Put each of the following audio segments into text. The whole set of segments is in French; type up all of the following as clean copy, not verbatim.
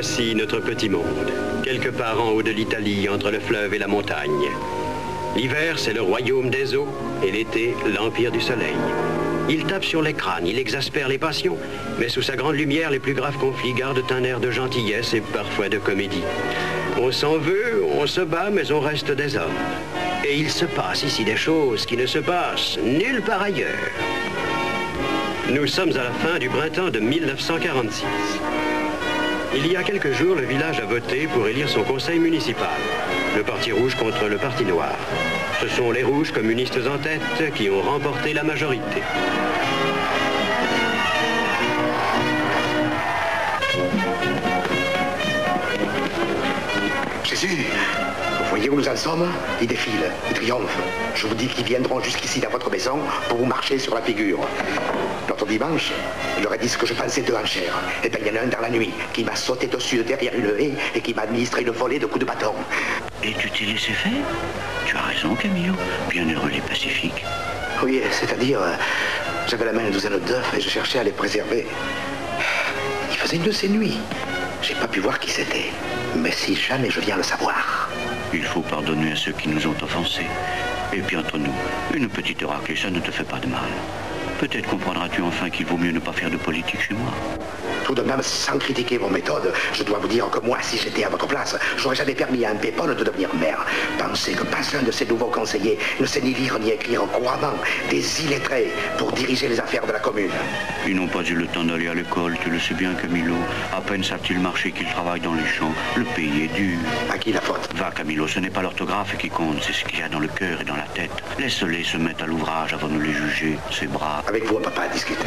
Voici notre petit monde, quelque part en haut de l'Italie, entre le fleuve et la montagne. L'hiver, c'est le royaume des eaux, et l'été, l'empire du soleil. Il tape sur les crânes, il exaspère les passions, mais sous sa grande lumière, les plus graves conflits gardent un air de gentillesse et parfois de comédie. On s'en veut, on se bat, mais on reste des hommes. Et il se passe ici des choses qui ne se passent nulle part ailleurs. Nous sommes à la fin du printemps de 1946. Il y a quelques jours, le village a voté pour élire son conseil municipal. Le parti rouge contre le parti noir. Ce sont les rouges communistes en tête qui ont remporté la majorité. Jésus, vous voyez où nous en sommes? Ils défilent, ils triomphent. Je vous dis qu'ils viendront jusqu'ici dans votre maison pour vous marcher sur la figure. L'autre dimanche, je leur ai dit ce que je pensais d'eux en chair. Et bien, il y en a un dans la nuit qui m'a sauté dessus derrière une haie et qui m'a administré une volée de coups de bâton. Et tu t'es laissé faire? Tu as raison, Camillo. Bienheureux les pacifiques. Oui, c'est-à-dire, j'avais la main une douzaine d'œufs et je cherchais à les préserver. Il faisait une de ces nuits. J'ai pas pu voir qui c'était. Mais si jamais je viens le savoir... Il faut pardonner à ceux qui nous ont offensés. Et puis entre nous, une petite raclée, ça ne te fait pas de mal. Peut-être comprendras-tu enfin qu'il vaut mieux ne pas faire de politique chez moi. Tout de même, sans critiquer vos méthodes, je dois vous dire que moi, si j'étais à votre place, j'aurais jamais permis à un pépone de devenir maire. Pensez que pas un de ces nouveaux conseillers ne sait ni lire ni écrire couramment, des illettrés pour diriger les affaires de la commune. Ils n'ont pas eu le temps d'aller à l'école, tu le sais bien, Camillo. À peine savent-ils marcher qu'ils travaillent dans les champs. Le pays est dur. À qui la faute? Va, Camillo, ce n'est pas l'orthographe qui compte, c'est ce qu'il y a dans le cœur et dans la tête. Laisse-les se mettre à l'ouvrage avant de les juger, c'est brave. Avec vous, on ne peut pas discuter.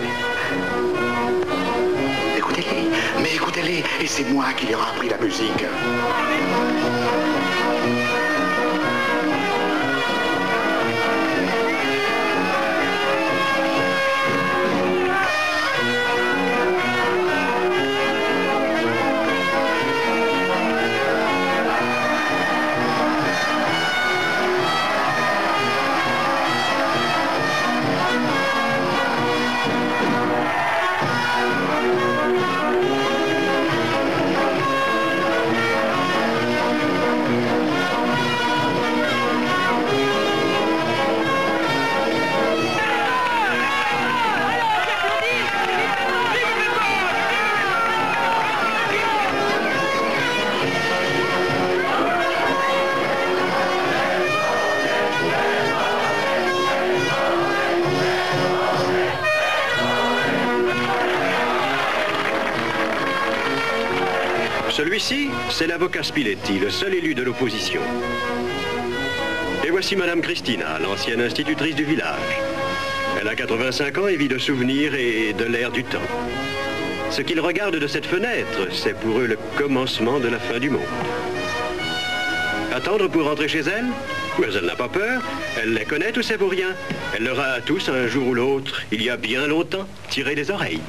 Écoutez-les, mais écoutez-les, et c'est moi qui leur ai appris la musique. Celui-ci, c'est l'avocat Spiletti, le seul élu de l'opposition. Et voici Madame Christina, l'ancienne institutrice du village. Elle a 85 ans et vit de souvenirs et de l'air du temps. Ce qu'ils regardent de cette fenêtre, c'est pour eux le commencement de la fin du monde. Attendre pour rentrer chez elle? Mais elle n'a pas peur, elle les connaît tous ces vauriens. Elle leur a tous, un jour ou l'autre, il y a bien longtemps, tiré les oreilles.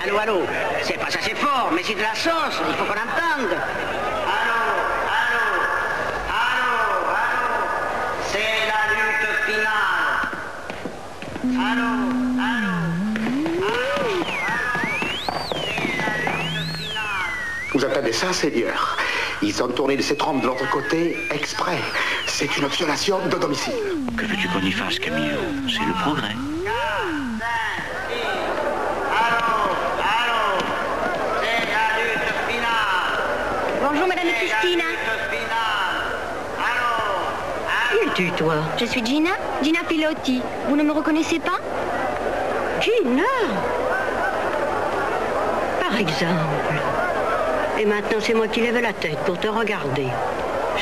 Allô, allô, c'est pas assez fort, mais c'est de la sauce, il faut qu'on entende. Allô, c'est la lutte finale. Allô, c'est la lutte finale. Vous entendez ça, Seigneur? Ils ont tourné de ces trompes de l'autre côté exprès. C'est une violation de domicile. Que veux-tu qu'on y fasse, Camillo? C'est le progrès. Bonjour, Madame Christina. Qui es-tu, toi? Je suis Gina, Gina Pilotti. Vous ne me reconnaissez pas? Gina? Par exemple. Et maintenant, c'est moi qui lève la tête pour te regarder.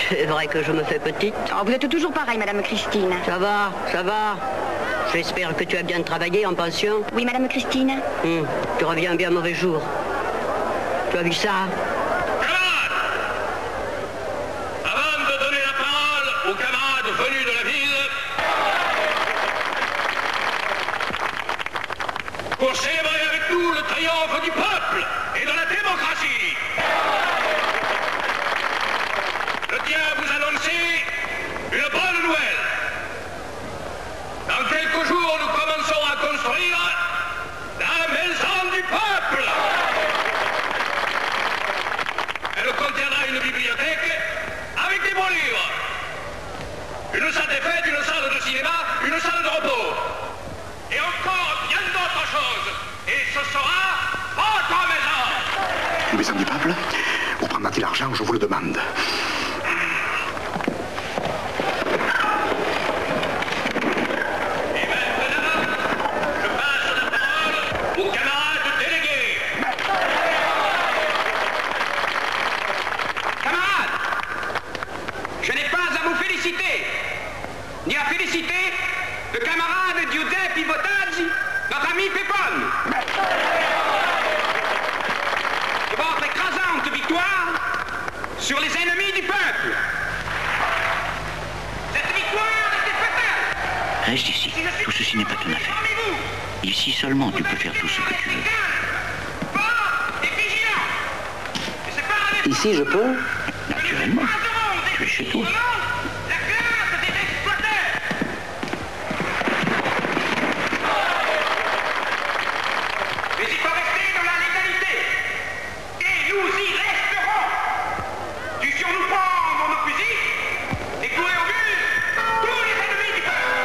C'est vrai que je me fais petite. Oh, vous êtes toujours pareil, Madame Christine. Ça va, ça va. J'espère que tu as bien travaillé en pension. Oui, Madame Christine. Tu reviens bien mauvais jour. Tu as vu ça? Avant de donner la parole aux camarades venus de la ville, pour célébrer avec nous le triomphe du peuple et de la démocratie, je tiens à vous annoncer une bonne nouvelle. Dans quelques jours, nous bibliothèque avec des bons livres. Une salle des fêtes, une salle de cinéma, une salle de repos. Et encore bien d'autres choses. Et ce sera votre maison. Une maison du peuple? Où prendra-t-il l'argent? Je vous le demande. Et maintenant, je passe la parole aux camarades délégués. Camarades, je n'ai pas à vous féliciter, ni à féliciter le camarade Giuseppe Bottazzi, notre ami Pépone. De votre écrasante victoire sur les ennemis du peuple. Cette victoire était fatale. Reste ici. Tout ceci n'est pas ton affaire. Ici seulement, tu peux faire tout ce que tu veux. Ici, je peux? Naturellement. Tu es chez toi. La classe des exploiteurs. Mais il faut rester dans la légalité. Et nous y resterons. Du sur nous prendre nos fusils et courir au but tous les ennemis du peuple.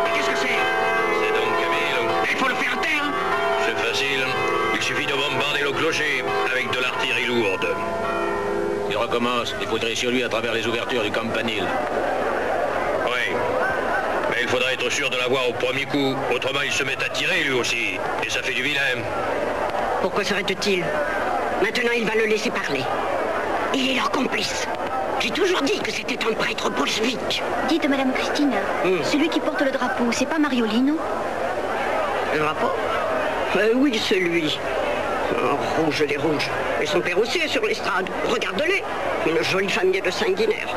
Mais qu'est-ce que c'est? C'est donc Camille. Il faut le faire taire. C'est facile. Il suffit de bombarder le clocher avec de l'artillerie lourde. Il recommence. Il faut tirer sur lui à travers les ouvertures du campanile. Oui. Mais il faudra être sûr de l'avoir au premier coup. Autrement, il se met à tirer lui aussi. Et ça fait du vilain. Pourquoi s'arrête-t-il? Maintenant, il va le laisser parler. Il est leur complice. J'ai toujours dit que c'était un prêtre bolchevique. Dites, Madame Christina, celui qui porte le drapeau, c'est pas Mariolino? Le drapeau? Oui, c'est lui. Oh, rouge les rouges. Et son père aussi est sur l'estrade. Regarde-les. Une jolie famille de sanguinaires.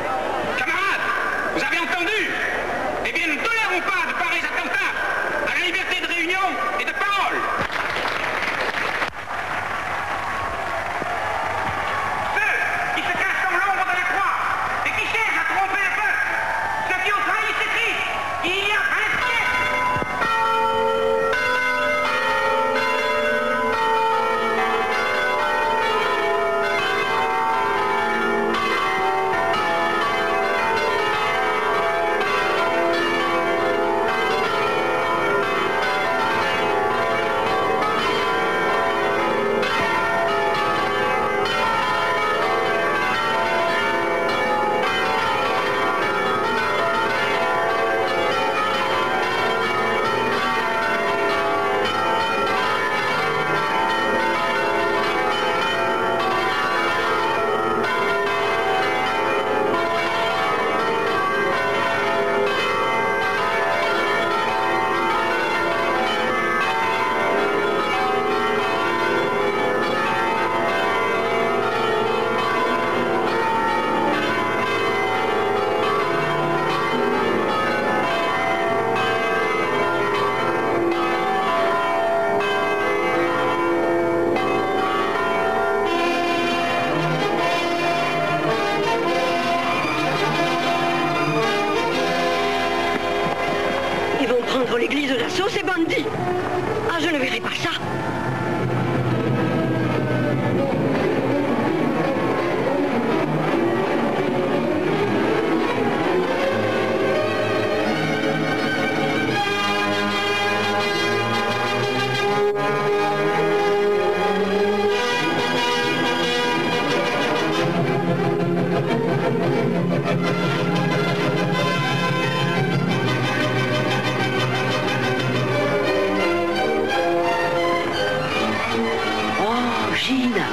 Camarades, vous avez entendu? Eh bien, nous ne tolérons pas de pareils attentats à la liberté de réunion et de parole. Ceux qui se cachent dans l'ombre de la croix et qui cherchent à tromper le peuple, ceux qui ont trahi ces Christ, il y a 20 siècles. L'église d'assaut, ces bandits. Ah, je ne verrai pas ça.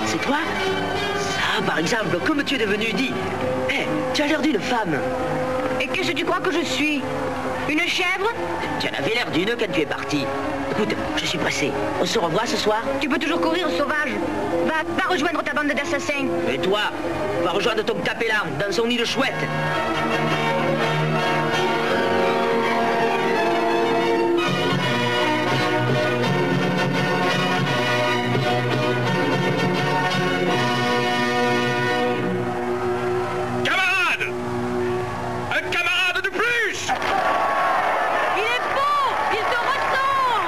C'est toi? Ça, par exemple, comme tu es devenu dit. Hé, tu as l'air d'une femme. Et qu'est-ce que tu crois que je suis? Une chèvre? Tu en avais l'air d'une quand tu es parti. Écoute, je suis pressé. On se revoit ce soir? Tu peux toujours courir, sauvage. Va rejoindre ta bande d'assassins. Et toi, va rejoindre ton capellan dans son nid de chouette. Un camarade de plus! Il est faux! Il te ressemble!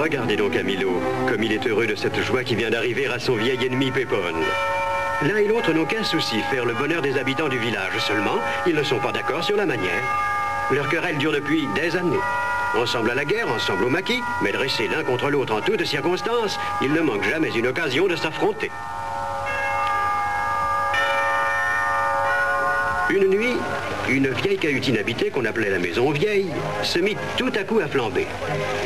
Regardez donc Camillo, comme il est heureux de cette joie qui vient d'arriver à son vieil ennemi Pépone. L'un et l'autre n'ont qu'un souci, faire le bonheur des habitants du village. Seulement, ils ne sont pas d'accord sur la manière. Leur querelle dure depuis des années. Ensemble à la guerre, ensemble au maquis, mais dressés l'un contre l'autre en toutes circonstances, ils ne manquent jamais une occasion de s'affronter. Une nuit, une vieille cahute inhabitée qu'on appelait la maison vieille se mit tout à coup à flamber.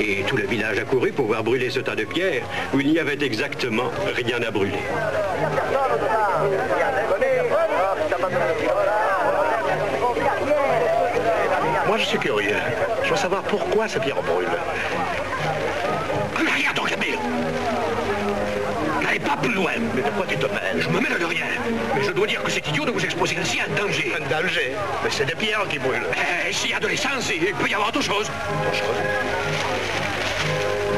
Et tout le village accourut pour voir brûler ce tas de pierres où il n'y avait exactement rien à brûler. Moi, je suis curieux. Je veux savoir pourquoi ces pierres brûlent. Regarde donc, Camille. N'allez pas plus loin. Mais de quoi tu te mêles? Je me mêle de rien. Mais je dois dire que c'est idiot de vous exposer ainsi à un danger. Un danger? Mais c'est des pierres qui brûlent. S'il y a de l'essence, il peut y avoir autre chose. Autre chose?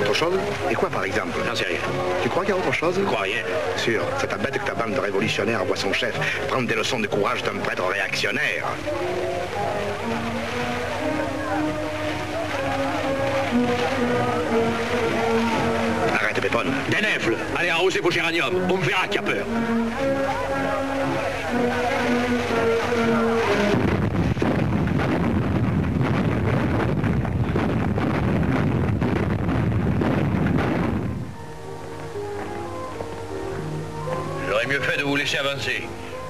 Autre chose? Et quoi, par exemple? J'en sais rien. Tu crois qu'il y a autre chose? Je crois rien. Sûr, c'est à bête que ta bande de révolutionnaires voit son chef prendre des leçons de courage d'un prêtre réactionnaire. Arrête, Pépone. Des nèfles. Allez arroser vos géraniums. On me verra qui a peur. J'aurais mieux fait de vous laisser avancer.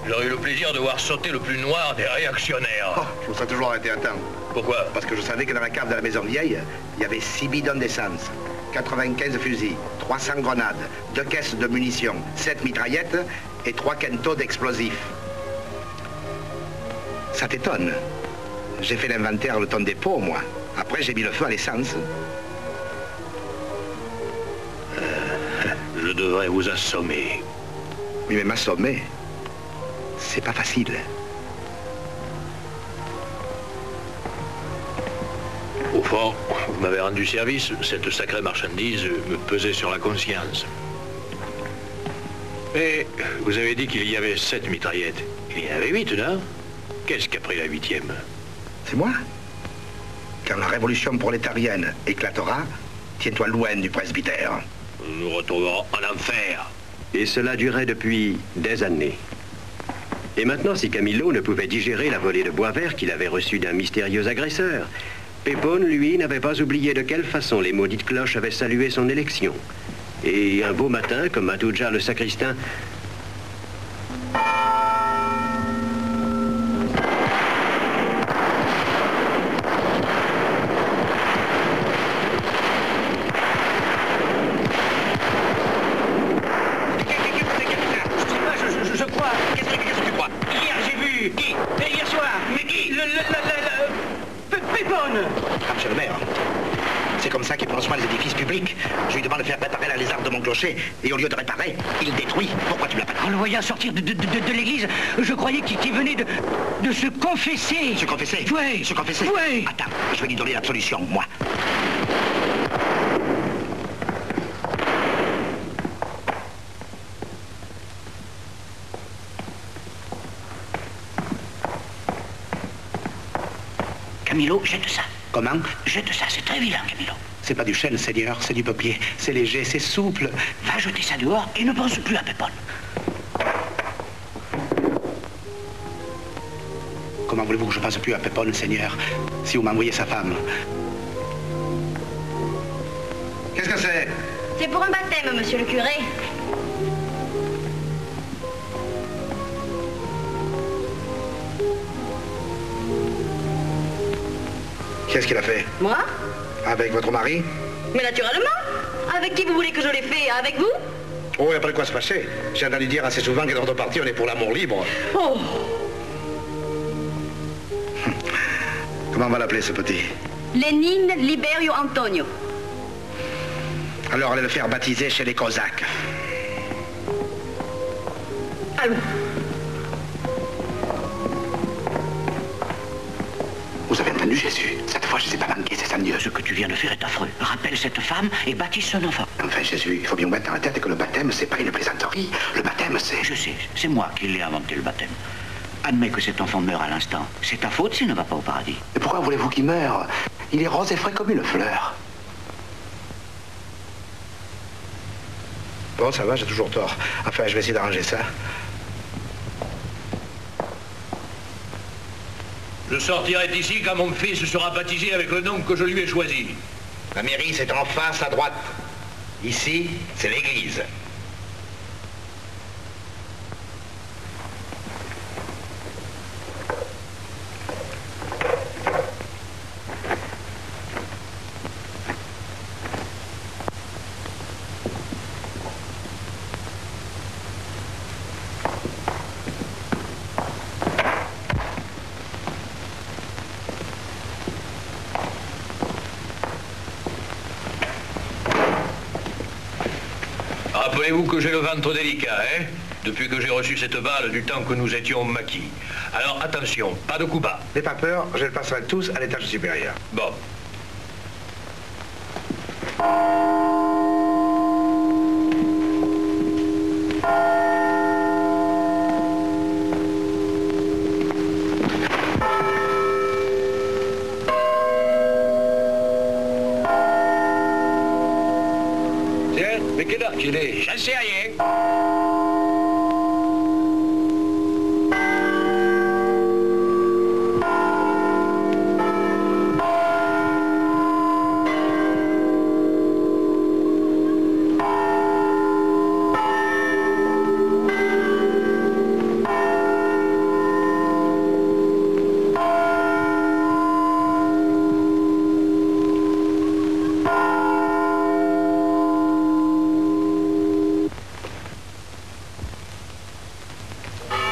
J'aurais eu le plaisir de voir sauter le plus noir des réactionnaires. Oh, je vous serais toujours arrêté à temps. Pourquoi? Parce que je savais que dans la cave de la maison vieille, il y avait 6 bidons d'essence, 95 fusils, 300 grenades, 2 caisses de munitions, 7 mitraillettes et 3 quintaux d'explosifs. Ça t'étonne? J'ai fait l'inventaire le temps des pots, moi. Après, j'ai mis le feu à l'essence. Je devrais vous assommer. Oui, mais m'assommer, c'est pas facile. Au fond, vous m'avez rendu service. Cette sacrée marchandise me pesait sur la conscience. Mais vous avez dit qu'il y avait 7 mitraillettes. Il y en avait 8, non? Qu'est-ce qu'a pris la 8e? C'est moi? Quand la révolution prolétarienne éclatera, tiens-toi loin du presbytère. Nous retournerons en enfer. Et cela durait depuis des années. Et maintenant, si Camillo ne pouvait digérer la volée de bois vert qu'il avait reçue d'un mystérieux agresseur, Pépone, lui, n'avait pas oublié de quelle façon les maudites cloches avaient salué son élection. Et un beau matin, comme Matuja le sacristain... Je crois. Qu'est-ce que tu crois? Hier, j'ai vu. Qui? Hier soir. Mais qui? Pépone. Ah, monsieur le maire, c'est comme ça qu'il prend soin des édifices publics. Je lui demande de faire réparer la lézarde de mon clocher, et au lieu de réparer, il détruit. Pourquoi tu l'as pas dit? En le voyant sortir de l'église, je croyais qu'il venait de se confesser. Se confesser? Oui. Se confesser? Oui. Attends, je vais lui donner l'absolution, moi. Camillo, jette ça. Comment? Jette ça, c'est très vilain, Camillo. C'est pas du chêne, Seigneur, c'est du papier. C'est léger, c'est souple. Va jeter ça dehors et ne pense plus à Pépone. Comment voulez-vous que je passe plus à Pépone, Seigneur, si vous m'envoyez sa femme? Qu'est-ce que c'est? C'est pour un baptême, monsieur le curé. Qu'est-ce qu'il a fait? Moi? Avec votre mari? Mais naturellement. Avec qui vous voulez que je l'ai fait? Avec vous? Oh, il n'y a pas de quoi se passer. J'ai entendu dire assez souvent que dans notre parti, on est pour l'amour libre. Oh! Comment on va l'appeler, ce petit? Lénine Liberio Antonio. Alors, allez le faire baptiser chez les Cosaques. Allons. Vous avez entendu, Jésus? Cette fois, je ne sais pas manquer, c'est ça Dieu. Ce que tu viens de faire est affreux. Rappelle cette femme et baptise son enfant. Enfin, Jésus, il faut bien vous mettre dans la tête que le baptême, c'est pas une plaisanterie. Le baptême, c'est... Je sais, c'est moi qui l'ai inventé, le baptême. Admets que cet enfant meurt à l'instant. C'est ta faute s'il ne va pas au paradis. Et pourquoi voulez-vous qu'il meure? Il est rose et frais comme une fleur. Bon, ça va, j'ai toujours tort. Enfin, je vais essayer d'arranger ça. Je sortirai d'ici quand mon fils sera baptisé avec le nom que je lui ai choisi. La mairie, c'est en face à droite. Ici, c'est l'église. Rappelez-vous que j'ai le ventre délicat, hein? Depuis que j'ai reçu cette balle du temps que nous étions maquis. Alors attention, pas de coup bas. N'aie pas peur, je les passerai tous à l'étage supérieur. Bon. Tiens, mais quelle heure qu'il est? J'en sais rien.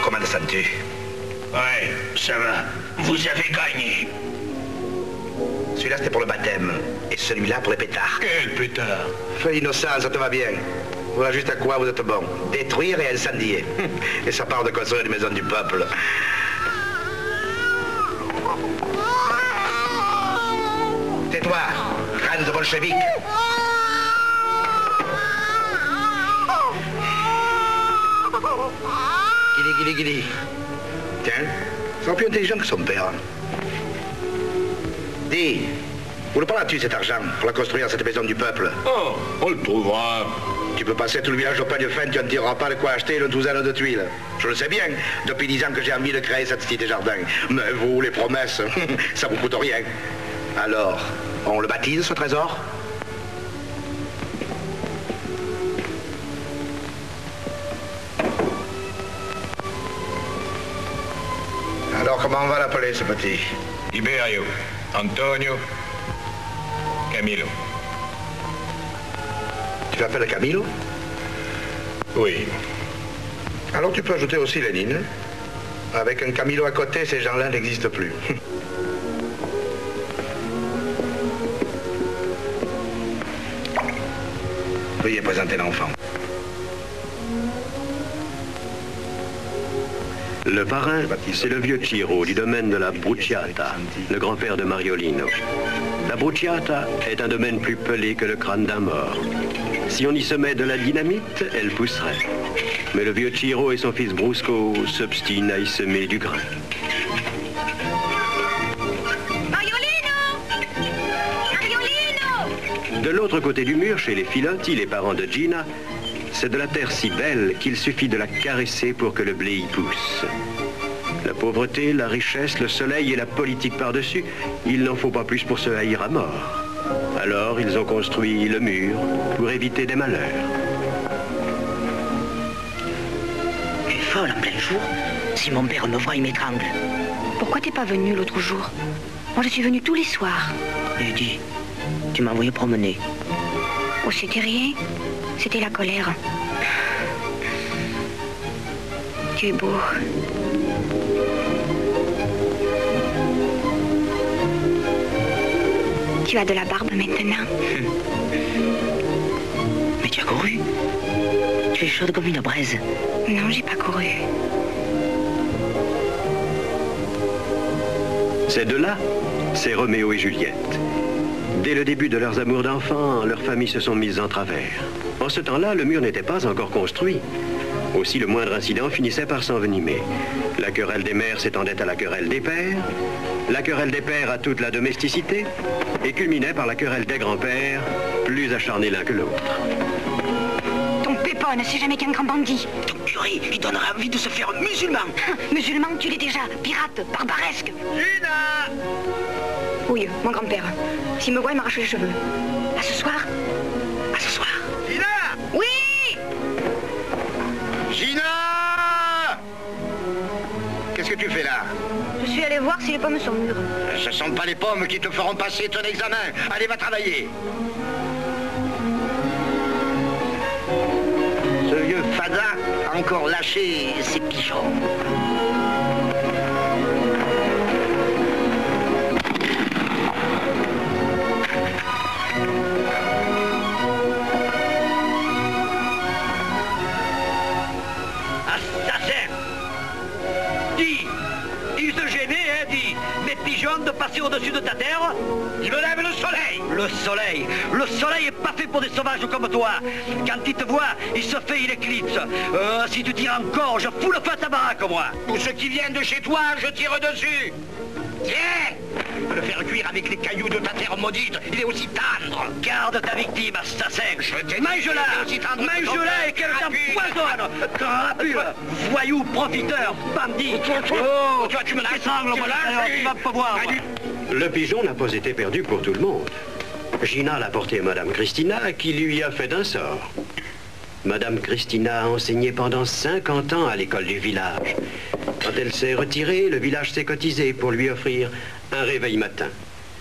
Comment te sens-tu? Ouais, ça va. Vous avez gagné. Celui-là, c'était pour le baptême. Et celui-là, pour les pétards. Quel pétard. Fais innocent, ça te va bien. Voilà juste à quoi vous êtes bon. Détruire et incendier. Et ça part de construire les maisons du peuple. Tais-toi, crâne de bolchevique. Guili. Tiens, c'est plus intelligent que son père. Dis, où le prends-tu cet argent pour la construire, cette maison du peuple? Oh, on le trouvera. Tu peux passer tout le village au peigne fin, tu ne tireras pas de quoi acheter une douzaine de tuiles. Je le sais bien, depuis 10 ans que j'ai envie de créer cette cité jardin. Mais vous, les promesses, ça vous coûte rien. Alors, on le baptise, ce trésor? Alors, comment on va l'appeler, ce petit? Iberio, Antonio, Camilo. Tu l'appelles Camilo? Oui. Alors tu peux ajouter aussi Lénine. Avec un Camilo à côté, ces gens-là n'existent plus. Veuillez présenter l'enfant. Le parrain, c'est le vieux Ciro du domaine de la Bruciata, le grand-père de Mariolino. La Bruciata est un domaine plus pelé que le crâne d'un mort. Si on y se met de la dynamite, elle pousserait. Mais le vieux Ciro et son fils Brusco s'obstinent à y semer du grain. De l'autre côté du mur, chez les Filotti, les parents de Gina, c'est de la terre si belle qu'il suffit de la caresser pour que le blé y pousse. La pauvreté, la richesse, le soleil et la politique par-dessus, il n'en faut pas plus pour se haïr à mort. Alors ils ont construit le mur pour éviter des malheurs. Tu es folle en plein jour. Si mon père me voit, il m'étrangle. Pourquoi t'es pas venu l'autre jour? Moi, je suis venue tous les soirs. Et dis, tu m'as envoyé promener. Oh, c'était rien. C'était la colère. Tu es beau. Tu as de la barbe maintenant. Mais tu as couru. Tu es chaude comme une braise. Non, j'ai pas couru. Ces deux-là, c'est Roméo et Juliette. Dès le début de leurs amours d'enfants, leurs familles se sont mises en travers. En ce temps-là, le mur n'était pas encore construit. Aussi, le moindre incident finissait par s'envenimer. La querelle des mères s'étendait à la querelle des pères, la querelle des pères à toute la domesticité, et culminait par la querelle des grands-pères, plus acharnés l'un que l'autre. Ton pépin déconnes, c'est jamais qu'un grand bandit. Ton curé, il donnera envie de se faire musulman. Musulman, tu l'es déjà. Pirate, barbaresque. Gina! Oui, mon grand-père. S'il me voit, il m'arrache les cheveux. À ce soir? À ce soir. Gina! Oui! Gina! Qu'est-ce que tu fais là? Je suis allée voir si les pommes sont mûres. Ce sont pas les pommes qui te feront passer ton examen. Allez, va travailler. Ce vieux fada a encore lâché ses pigeons. Assassin! Dis! Dis de gêner, hein, dis! Mes pigeons de passer au-dessus de ta terre? Il me lève le soleil! Le soleil! Le soleil est pas fait pour des sauvages comme toi! Quand il te voit, il se fait une éclipse! Si tu tires encore, je fous le feu à ta baraque, moi! Tout ce qui vient de chez toi, je tire dessus. Tiens! Tu peux le faire cuire avec les cailloux de ta terre maudite. Il est aussi tendre. Garde ta victime, assassin! t'ai dit, Mange-la! aussi tendre que ton Mange-la et père, qu'elle t'empoisonne! Crapule! Voyou, profiteur, bandit! Oh! Toi, tu me t'étrangles, moi, tu vas pas voir! Le pigeon n'a pas été perdu pour tout le monde. Gina l'a porté à Madame Christina, qui lui a fait d'un sort. Madame Christina a enseigné pendant 50 ans à l'école du village. Quand elle s'est retirée, le village s'est cotisé pour lui offrir un réveil matin.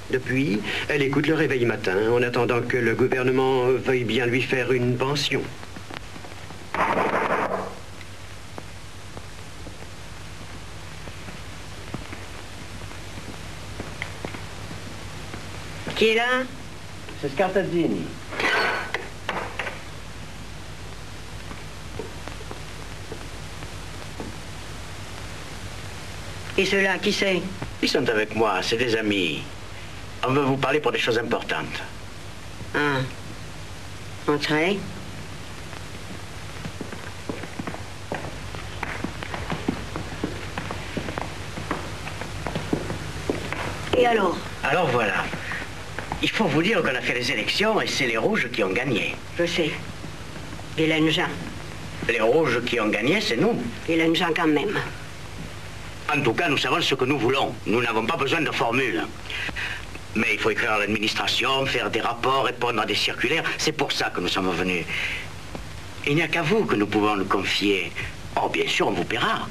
Depuis, elle écoute le réveil matin en attendant que le gouvernement veuille bien lui faire une pension. Qui est là? C'est Scartazzini. Et ceux-là, qui c'est? Ils sont avec moi, c'est des amis. On veut vous parler pour des choses importantes. Ah. Entrez. Et alors? Alors voilà. Il faut vous dire qu'on a fait les élections et c'est les Rouges qui ont gagné. Je sais. Hélène Jean. Les Rouges qui ont gagné, c'est nous. Hélène Jean quand même. En tout cas, nous savons ce que nous voulons. Nous n'avons pas besoin de formules. Mais il faut écrire à l'administration, faire des rapports, répondre à des circulaires. C'est pour ça que nous sommes venus. Il n'y a qu'à vous que nous pouvons nous confier. Oh, bien sûr, on vous paiera.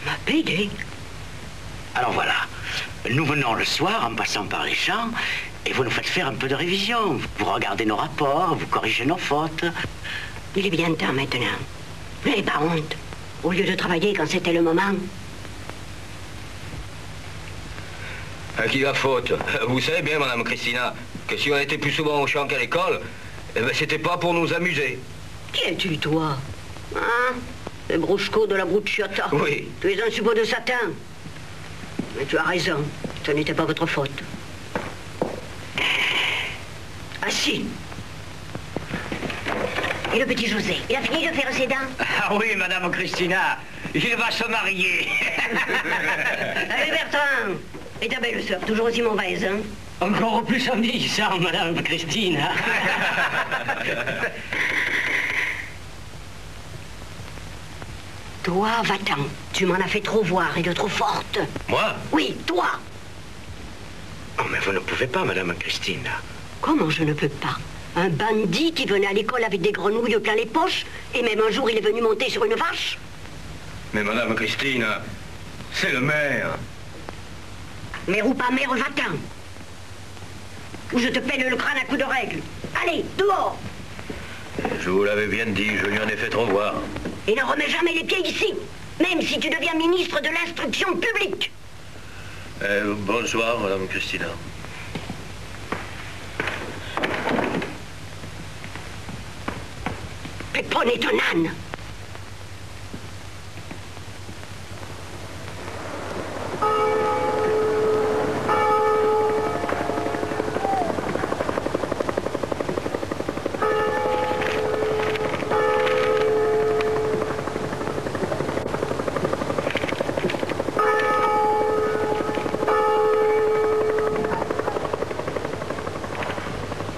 M'a payé? Alors voilà. Nous venons le soir en passant par les champs et vous nous faites faire un peu de révision. Vous regardez nos rapports, vous corrigez nos fautes. Il est bien temps maintenant. Vous n'avez pas honte? Au lieu de travailler quand c'était le moment. À qui la faute? Vous savez bien, Madame Christina, que si on était plus souvent au champ qu'à l'école, eh ben, c'était pas pour nous amuser. Qui es-tu, toi? Hein? Le brouchko de la Brucciota. Oui. Tu es un suppôt de Satan. Mais tu as raison. Ce n'était pas votre faute. Ah si. Et le petit José, il a fini de faire ses dents? Ah oui, Madame Christina, il va se marier. Allez, Bertrand. Et ta belle-sœur, toujours aussi mauvaise, hein? Encore plus ennuyant, Madame Christina. Toi, va-t'en. Tu m'en as fait trop voir et de trop forte. Moi? Oui, toi. Oh, mais vous ne pouvez pas, Madame Christine. Comment je ne peux pas? Un bandit qui venait à l'école avec des grenouilles plein les poches, et même un jour il est venu monter sur une vache. Mais Madame Christine, c'est le maire. Mère ou pas mère, va-t'en. Ou je te pèle le crâne à coups de règle. Allez, dehors. Je vous l'avais bien dit, je lui en ai fait trop voir. Et ne remets jamais les pieds ici, même si tu deviens ministre de l'instruction publique. Bonsoir, Madame Christina. Pépone est un âne.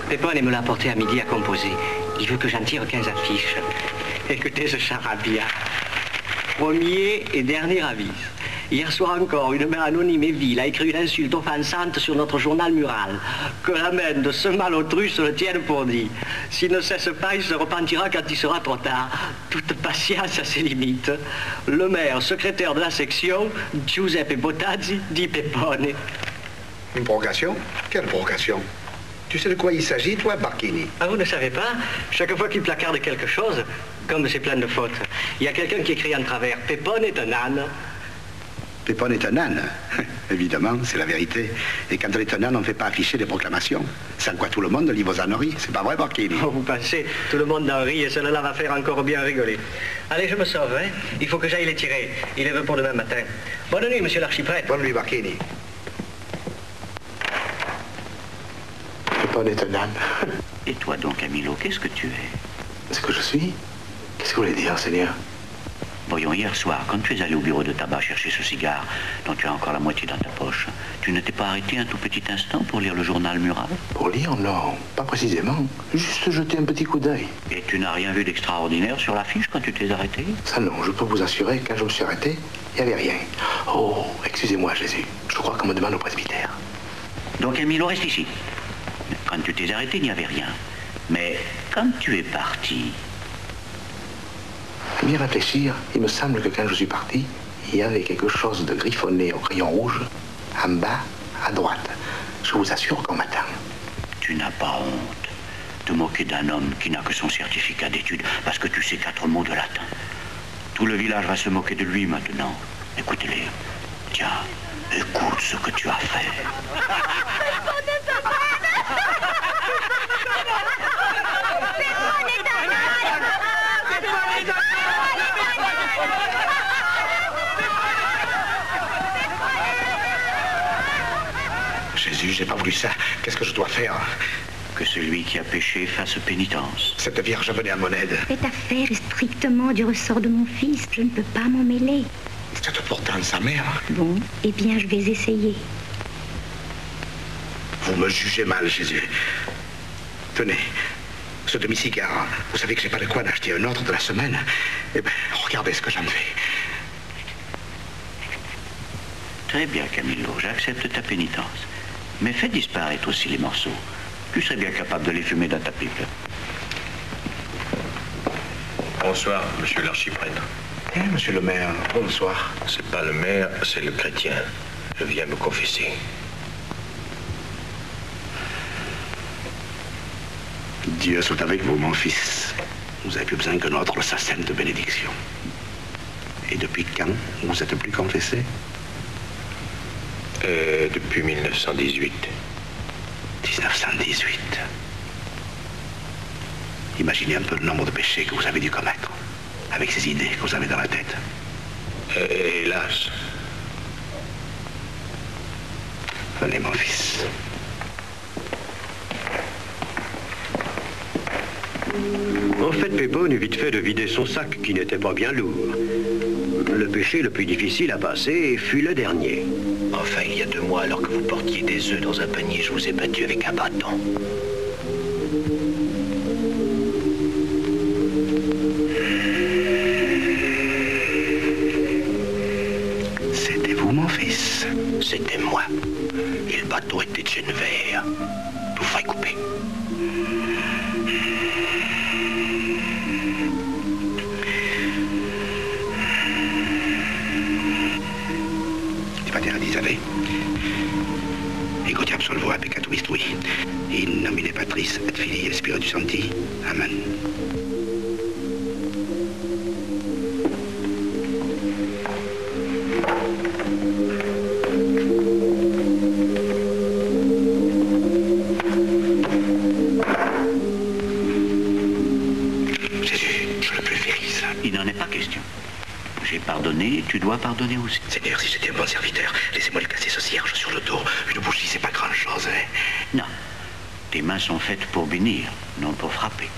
Pépone me l'a apporté à midi à composer. Il veut que j'en tire 15 affiches. Écoutez ce charabia. Premier et dernier avis. Hier soir encore, une mère anonyme et vile a écrit une insulte offensante sur notre journal mural. Que la main de ce malautruche le tienne pour dit. S'il ne cesse pas, il se repentira quand il sera trop tard. Toute patience a ses limites. Le maire, secrétaire de la section, Giuseppe Bottazzi, dit Pepone. Une provocation? Quelle provocation? Tu sais de quoi il s'agit, toi, Barchini? Ah, vous ne savez pas? Chaque fois qu'il placarde quelque chose, comme c'est plein de fautes, il y a quelqu'un qui écrit en travers. Pepone est un âne. Pépone est un âne. Évidemment, c'est la vérité. Et quand on est un âne, on ne fait pas afficher des proclamations. Sans quoi tout le monde lit vos âneries. C'est pas vrai, Barchini? Oh, vous pensez, tout le monde en rit et cela va faire encore bien rigoler. Allez, je me sauve, hein? Il faut que j'aille les tirer. Il est veut pour demain matin. Bonne nuit, monsieur l'archiprêtre. Bonne nuit, Barchini. Pépone est un âne. Et toi donc, Camillo, qu'est-ce que tu es? Ce que je suis? Qu'est-ce que vous voulez dire, Seigneur? Voyons, hier soir, quand tu es allé au bureau de tabac chercher ce cigare, dont tu as encore la moitié dans ta poche, tu ne t'es pas arrêté un tout petit instant pour lire le journal mural? Pour lire, non. Pas précisément. Juste jeter un petit coup d'œil. Et tu n'as rien vu d'extraordinaire sur l'affiche quand tu t'es arrêté? Ça non, je peux vous assurer, quand je me suis arrêté, il n'y avait rien. Oh, excusez-moi, Jésus. Je crois qu'on me demande au presbytère. Donc, Camillo, reste ici. Quand tu t'es arrêté, il n'y avait rien. Mais quand tu es parti... À bien réfléchir, il me semble que quand je suis parti, il y avait quelque chose de griffonné au crayon rouge, en bas, à droite. Je vous assure qu'on m'attend. Tu n'as pas honte de moquer d'un homme qui n'a que son certificat d'études parce que tu sais 4 mots de latin. Tout le village va se moquer de lui maintenant. Écoutez-les. Tiens, écoute ce que tu as fait. Jésus, j'ai pas voulu ça. Qu'est-ce que je dois faire? Que celui qui a péché fasse pénitence. Cette vierge venait à mon aide. Cette affaire est strictement du ressort de mon fils. Je ne peux pas m'en mêler. C'est pourtant sa mère. Bon, eh bien, je vais essayer. Vous me jugez mal, Jésus. Tenez, ce demi-cigare. Vous savez que j'ai pas de quoi en acheter un autre de la semaine. Eh bien, regardez ce que j'en fais. Très bien, Camillo, j'accepte ta pénitence. Mais fais disparaître aussi les morceaux. Tu serais bien capable de les fumer dans ta pipe. Bonsoir, monsieur l'archiprêtre. Monsieur le maire, bonsoir. C'est pas le maire, c'est le chrétien. Je viens me confesser. Dieu soit avec vous, mon fils. Vous avez plus besoin que notre assassin de bénédiction. Et depuis quand vous êtes plus confessé? Depuis 1918. 1918. Imaginez un peu le nombre de péchés que vous avez dû commettre, avec ces idées que vous avez dans la tête. Hélas. Venez, mon fils. En fait, Pépone eut vite fait de vider son sac, qui n'était pas bien lourd. Le péché le plus difficile à passer fut le dernier. Enfin, il y a 2 mois, alors que vous portiez des œufs dans un panier, je vous ai battu avec un bâton. C'était vous, mon fils? C'était moi. Et le bâton était de chêne vert. Tout frais coupé. Ego ti absolvo a peccato mistrui. In nomine Patris et Filii et Spiritus Sancti. Amen. Jésus, je le pulvérise. Il n'en est pas question. J'ai pardonné, tu dois pardonner aussi. Seigneur, si j'étais un bon serviteur, laissez-moi lui casser ce cierge sur le dos. Une bougie, c'est pas grand-chose, hein? Non. Tes mains sont faites pour bénir, non pour frapper.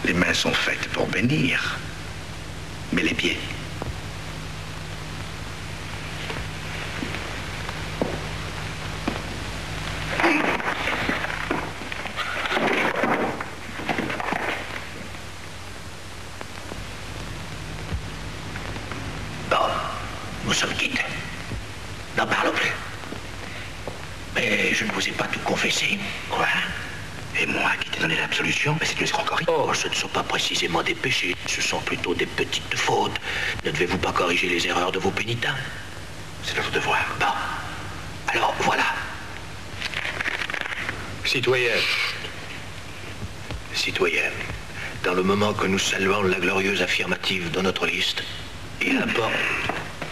Les mains sont faites pour bénir. Mais les pieds? N'en parle plus. Mais je ne vous ai pas tout confessé. Quoi? Et moi qui t'ai donné l'absolution? Mais c'est une escroquerie. Oh, ce ne sont pas précisément des péchés, ce sont plutôt des petites fautes. Ne devez-vous pas corriger les erreurs de vos pénitents? C'est notre devoir. Bon. Alors, voilà. Citoyens, dans le moment que nous saluons la glorieuse affirmative dans notre liste, il importe...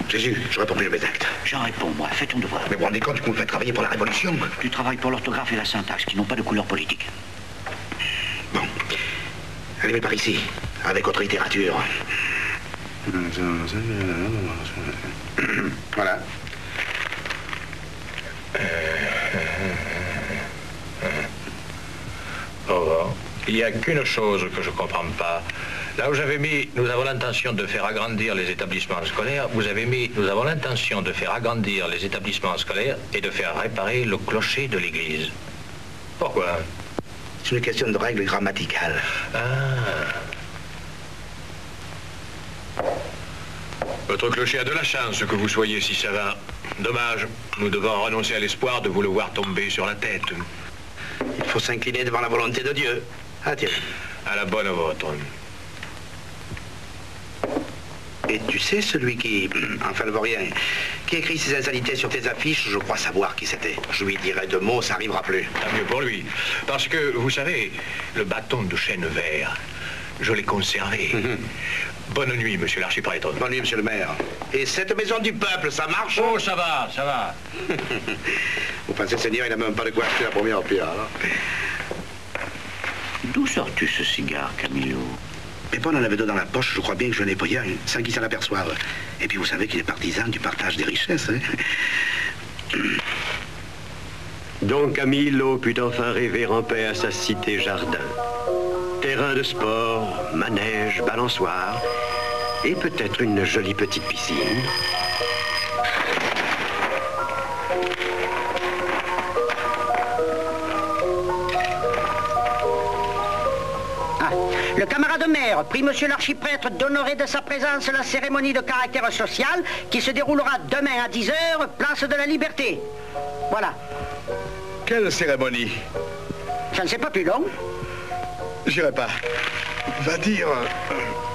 Jésus, je réponds plus de mes actes. J'en réponds, moi. Fais ton devoir. Mais vous vous rendez compte que vous me faites travailler pour la Révolution? Tu travailles pour l'orthographe et la syntaxe, qui n'ont pas de couleur politique. Bon. Allez, par ici, avec votre littérature. Voilà. Oh, il n'y a qu'une chose que je ne comprends pas. Là où j'avais mis « Nous avons l'intention de faire agrandir les établissements scolaires », vous avez mis « Nous avons l'intention de faire agrandir les établissements scolaires et de faire réparer le clocher de l'église ». Pourquoi? C'est une question de règles grammaticales. Ah. Votre clocher a de la chance que vous soyez si savant. Dommage, nous devons renoncer à l'espoir de vous le voir tomber sur la tête. Il faut s'incliner devant la volonté de Dieu. Ah tiens. À la bonne vôtre. Et tu sais, celui qui, enfin ne vaut rien, qui écrit ces insanités sur tes affiches, je crois savoir qui c'était. Je lui dirai 2 mots, ça n'arrivera plus. Tant mieux pour lui. Parce que, vous savez, le bâton de chêne vert, je l'ai conservé. Bonne nuit, monsieur l'archiprêtre. Bonne nuit, monsieur le maire. Et cette maison du peuple, ça marche? Oh, ça va, ça va. Vous pensez, Seigneur, il n'a même pas de quoi acheter la première pierre, hein? D'où sors-tu ce cigare, Camillo? Mais Paul en avait 2 dans la poche, je crois bien que je n'ai pas rien, sans qu'il s'en aperçoive. Et puis vous savez qu'il est partisan du partage des richesses, hein? Donc Camillo put enfin rêver en paix à sa cité-jardin. Terrain de sport, manège, balançoire, et peut-être une jolie petite piscine. Le camarade maire prie monsieur l'archiprêtre d'honorer de sa présence la cérémonie de caractère social qui se déroulera demain à 10h, place de la Liberté. Voilà. Quelle cérémonie? Ça ne c'est pas plus long. J'irai pas. Va dire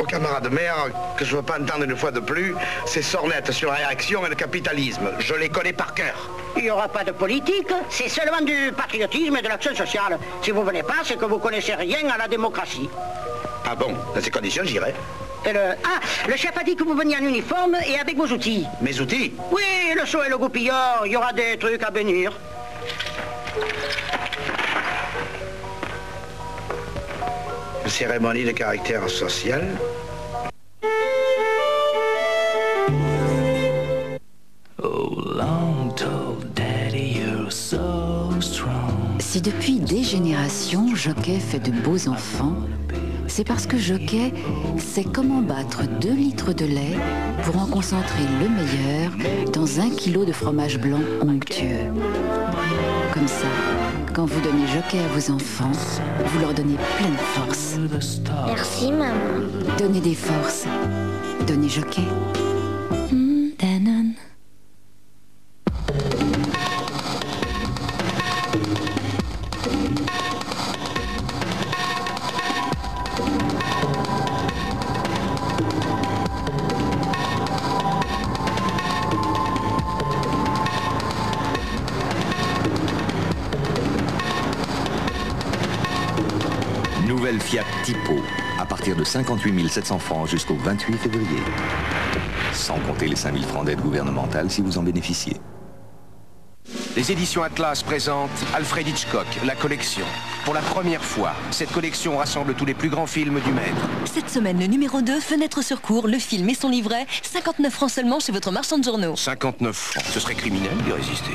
au camarade maire que je ne veux pas entendre une fois de plus ces sornettes sur la réaction et le capitalisme. Je les connais par cœur. Il n'y aura pas de politique, c'est seulement du patriotisme et de l'action sociale. Si vous venez pas, c'est que vous connaissez rien à la démocratie. Ah bon? Dans ces conditions, j'irai. Le chef a dit que vous veniez en uniforme et avec vos outils. Mes outils? Oui, le seau et le goupillard, il y aura des trucs à bénir. Une cérémonie de caractère social? Si depuis des générations, Jockey fait de beaux enfants, c'est parce que Jockey sait comment battre 2 litres de lait pour en concentrer le meilleur dans 1 kilo de fromage blanc onctueux. Comme ça, quand vous donnez Jockey à vos enfants, vous leur donnez pleine force. Merci, maman. Donnez des forces. Donnez Jockey. Danone. Nouvelle Fiat Tipo, à partir de 58 700 francs jusqu'au 28 février. Sans compter les 5 000 francs d'aide gouvernementale si vous en bénéficiez. Les éditions Atlas présentent Alfred Hitchcock, la collection. Pour la première fois, cette collection rassemble tous les plus grands films du maître. Cette semaine, le numéro 2, Fenêtre sur cour, le film et son livret, 59 francs seulement chez votre marchand de journaux. 59 francs, ce serait criminel d'y résister.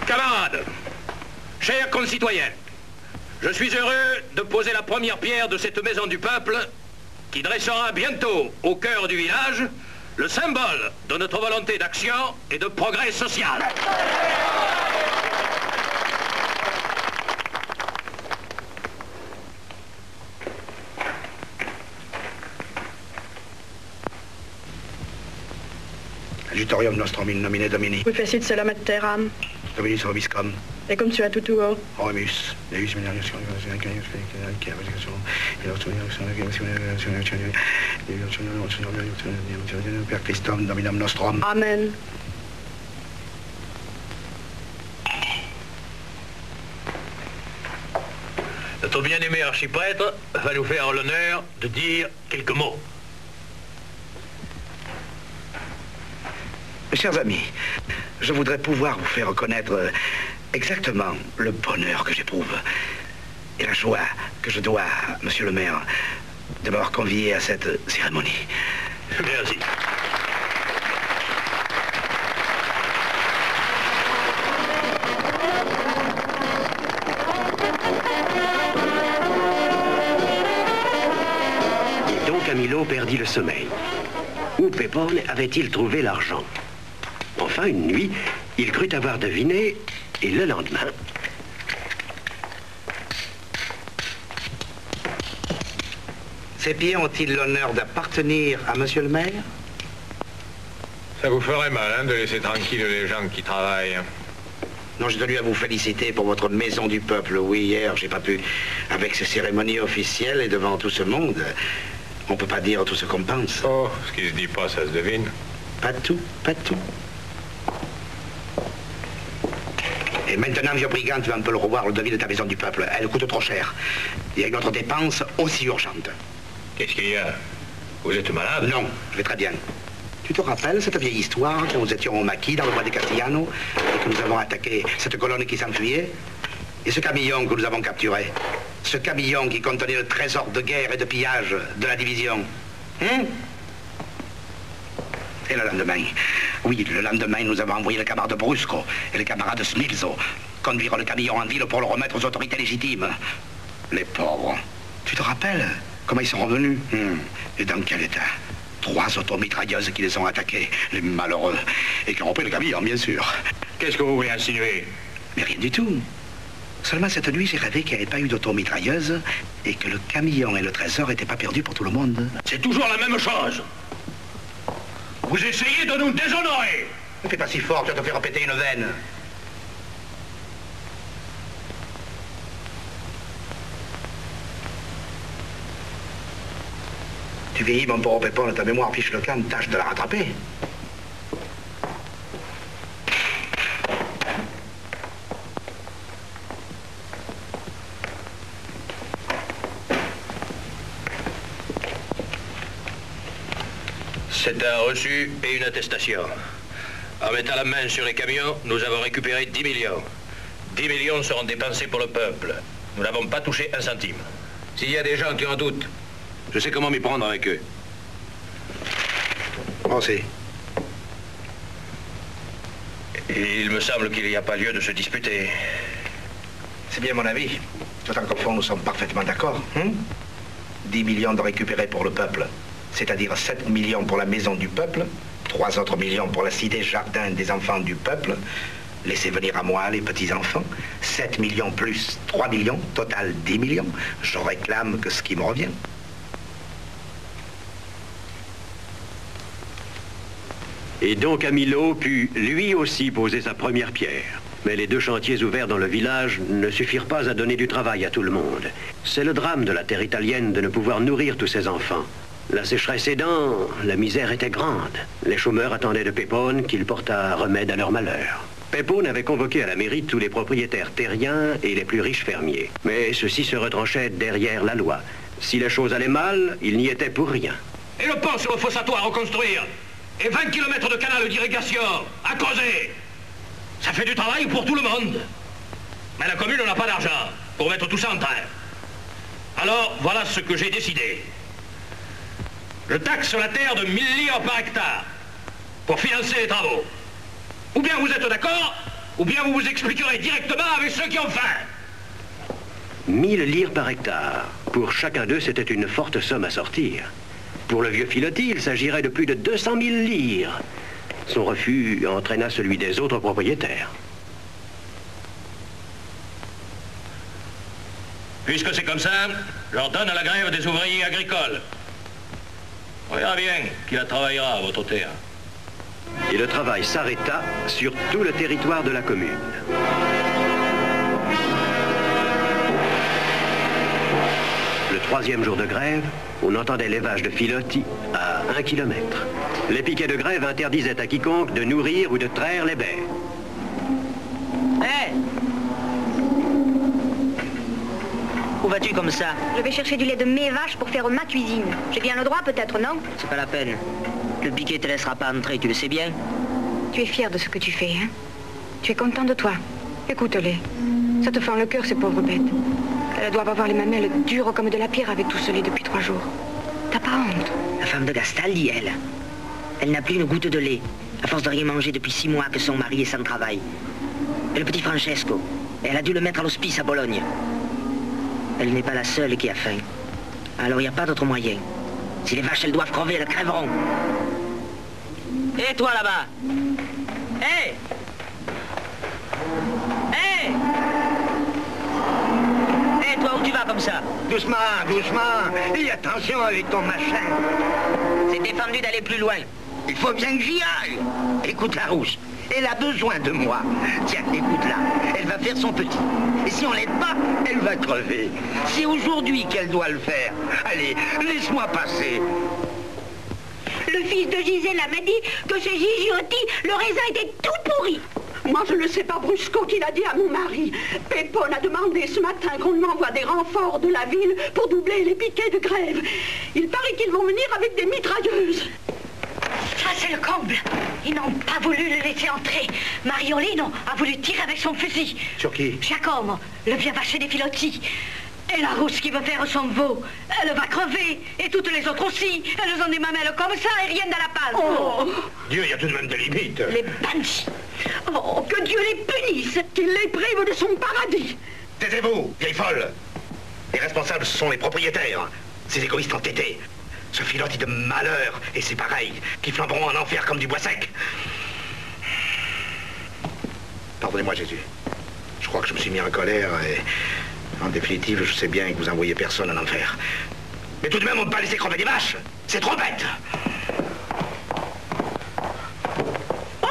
Camarades, chers concitoyens, je suis heureux de poser la première pierre de cette maison du peuple qui dressera bientôt au cœur du village le symbole de notre volonté d'action et de progrès social. Adjutorium nostrum in nomine Domini. Qui fecit celum et terram. Dominus vobiscum. Et cum sua tutuo. Oremus. Deus minarius. Per Christum Dominum nostrum. Amen. Notre bien-aimé archiprêtre va nous faire l'honneur de dire quelques mots. Chers amis, je voudrais pouvoir vous faire reconnaître exactement le bonheur que j'éprouve et la joie que je dois, monsieur le maire, de m'avoir convié à cette cérémonie. Merci. Et donc Camillo perdit le sommeil. Où Pepone avait-il trouvé l'argent? Enfin, une nuit, il crut avoir deviné, et le lendemain... Ces pieds ont-ils l'honneur d'appartenir à monsieur le maire? Ça vous ferait mal, hein, de laisser tranquilles les gens qui travaillent. Non, j'ai tenu à vous féliciter pour votre maison du peuple. Oui, hier, j'ai pas pu, avec ces cérémonies officielles et devant tout ce monde, on peut pas dire tout ce qu'on pense. Oh, ce qui se dit pas, ça se devine. Pas tout, pas tout. Et maintenant, vieux brigand, tu vas un peu le revoir, le devis de ta maison du peuple. Elle coûte trop cher. Il y a une autre dépense aussi urgente. Qu'est-ce qu'il y a? Vous êtes malade? Non, je vais très bien. Tu te rappelles cette vieille histoire quand nous étions au maquis dans le bois de Castellano et que nous avons attaqué cette colonne qui s'enfuyait? Et ce camion que nous avons capturé? Ce camion qui contenait le trésor de guerre et de pillage de la division? Hein? Et le lendemain, oui, le lendemain, nous avons envoyé le camarade Brusco et le camarade Smilzo conduire le camion en ville pour le remettre aux autorités légitimes. Les pauvres. Tu te rappelles comment ils sont revenus? Et dans quel état? 3 automitrailleuses qui les ont attaqués, les malheureux, et qui ont repris le camion, bien sûr. Qu'est-ce que vous voulez insinuer? Mais rien du tout. Seulement cette nuit, j'ai rêvé qu'il n'y avait pas eu d'automitrailleuse et que le camion et le trésor n'étaient pas perdus pour tout le monde. C'est toujours la même chose. Vous essayez de nous déshonorer. Ne fais pas si fort, tu vas te faire péter une veine. Tu vieillis, mon pauvre Pépon, ta mémoire fiche le camp, tâche de la rattraper. C'est un reçu et une attestation. En mettant la main sur les camions, nous avons récupéré 10 millions. 10 millions seront dépensés pour le peuple. Nous n'avons pas touché un centime. S'il y a des gens qui en doutent, je sais comment m'y prendre avec eux. Pensez. Il me semble qu'il n'y a pas lieu de se disputer. C'est bien mon avis. D'autant qu'au fond, nous sommes parfaitement d'accord. 10 millions de récupérer pour le peuple. C'est-à-dire 7 millions pour la maison du peuple, 3 autres millions pour la cité jardin des enfants du peuple. Laissez venir à moi les petits-enfants. 7 millions plus 3 millions, total 10 millions. Je réclame que ce qui me revient. Et donc Camillo put lui aussi poser sa première pierre. Mais les 2 chantiers ouverts dans le village ne suffirent pas à donner du travail à tout le monde. C'est le drame de la terre italienne de ne pouvoir nourrir tous ses enfants. La sécheresse aidant, la misère était grande. Les chômeurs attendaient de Pépone qu'il portât remède à leur malheur. Pépone avait convoqué à la mairie tous les propriétaires terriens et les plus riches fermiers. Mais ceux-ci se retranchaient derrière la loi. Si les choses allaient mal, ils n'y étaient pour rien. Et le pont sur le Fossato à reconstruire. Et 20 km de canal d'irrigation à creuser. Ça fait du travail pour tout le monde. Mais la commune n'a pas d'argent pour mettre tout ça en train. Alors, voilà ce que j'ai décidé. Je taxe la terre de 1000 livres par hectare pour financer les travaux. Ou bien vous êtes d'accord, ou bien vous vous expliquerez directement avec ceux qui ont faim. 1000 livres par hectare. Pour chacun d'eux, c'était une forte somme à sortir. Pour le vieux Filotti, il s'agirait de plus de 200 000 livres. Son refus entraîna celui des autres propriétaires. Puisque c'est comme ça, je leur donne à la grève des ouvriers agricoles. On verra bien qui la travaillera à votre terre. Et le travail s'arrêta sur tout le territoire de la commune. Le troisième jour de grève, on entendait l'élevage de Filotti à 1 kilomètre. Les piquets de grève interdisaient à quiconque de nourrir ou de traire les baies. Hé! Où vas-tu comme ça? Je vais chercher du lait de mes vaches pour faire ma cuisine. J'ai bien le droit peut-être, non? C'est pas la peine. Le piquet te laissera pas entrer, tu le sais bien. Tu es fier de ce que tu fais, hein? Tu es content de toi. Écoute-les. Ça te fend le cœur, ces pauvres bêtes. Elles doivent avoir les mamelles dures comme de la pierre avec tout ce lait depuis 3 jours. T'as pas honte? La femme de Gastaldi, elle. Elle n'a plus une goutte de lait, à force de rien manger depuis 6 mois que son mari est sans travail. Et le petit Francesco, elle a dû le mettre à l'hospice à Bologne. Elle n'est pas la seule qui a faim. Alors il n'y a pas d'autre moyen. Si les vaches, elles doivent crever, elles crèveront. Et toi là-bas? Hé! Hé! Et toi, où tu vas comme ça? Doucement, doucement. Et attention avec ton machin. C'est défendu d'aller plus loin. Il faut bien que j'y aille. Écoute la rousse. Elle a besoin de moi. Tiens, écoute-la. Elle va faire son petit. Et si on l'aide pas, elle va crever. C'est aujourd'hui qu'elle doit le faire. Allez, laisse-moi passer. Le fils de Gisela m'a dit que chez Gigiotti, le raisin était tout pourri. Moi, je ne sais pas Brusco qui l'a dit à mon mari. Pépone a demandé ce matin qu'on lui envoie des renforts de la ville pour doubler les piquets de grève. Il paraît qu'ils vont venir avec des mitrailleuses. Ça, c'est le comble. Ils n'ont pas voulu le laisser entrer. Mariolino a voulu tirer avec son fusil. Sur qui? Giacomo, le vieux vacher des Filotti. Et la rousse qui veut faire son veau, elle va crever. Et toutes les autres aussi. Elles ont des mamelles comme ça et rien dans la palle. Oh. Dieu, il y a tout de même des limites. Les bandits. Oh, que Dieu les punisse, qu'il les prive de son paradis. Taisez-vous, vieille folle. Les responsables, ce sont les propriétaires. Ces égoïstes entêtés. Ce Filotti de malheur, et c'est pareil, qui flamberont en enfer comme du bois sec. Pardonnez-moi, Jésus. Je crois que je me suis mis en colère et, en définitive, je sais bien que vous envoyez personne en enfer. Mais tout de même, on ne peut pas laisser crever des vaches. C'est trop bête. Oh!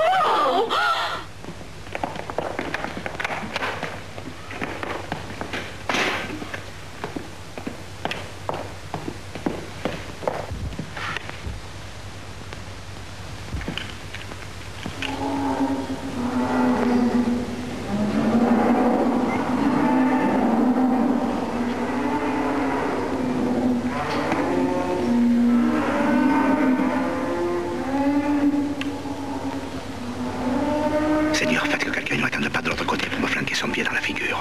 Seigneur, faites que quelqu'un ne m'attende pas de l'autre côté pour me flanquer son pied dans la figure.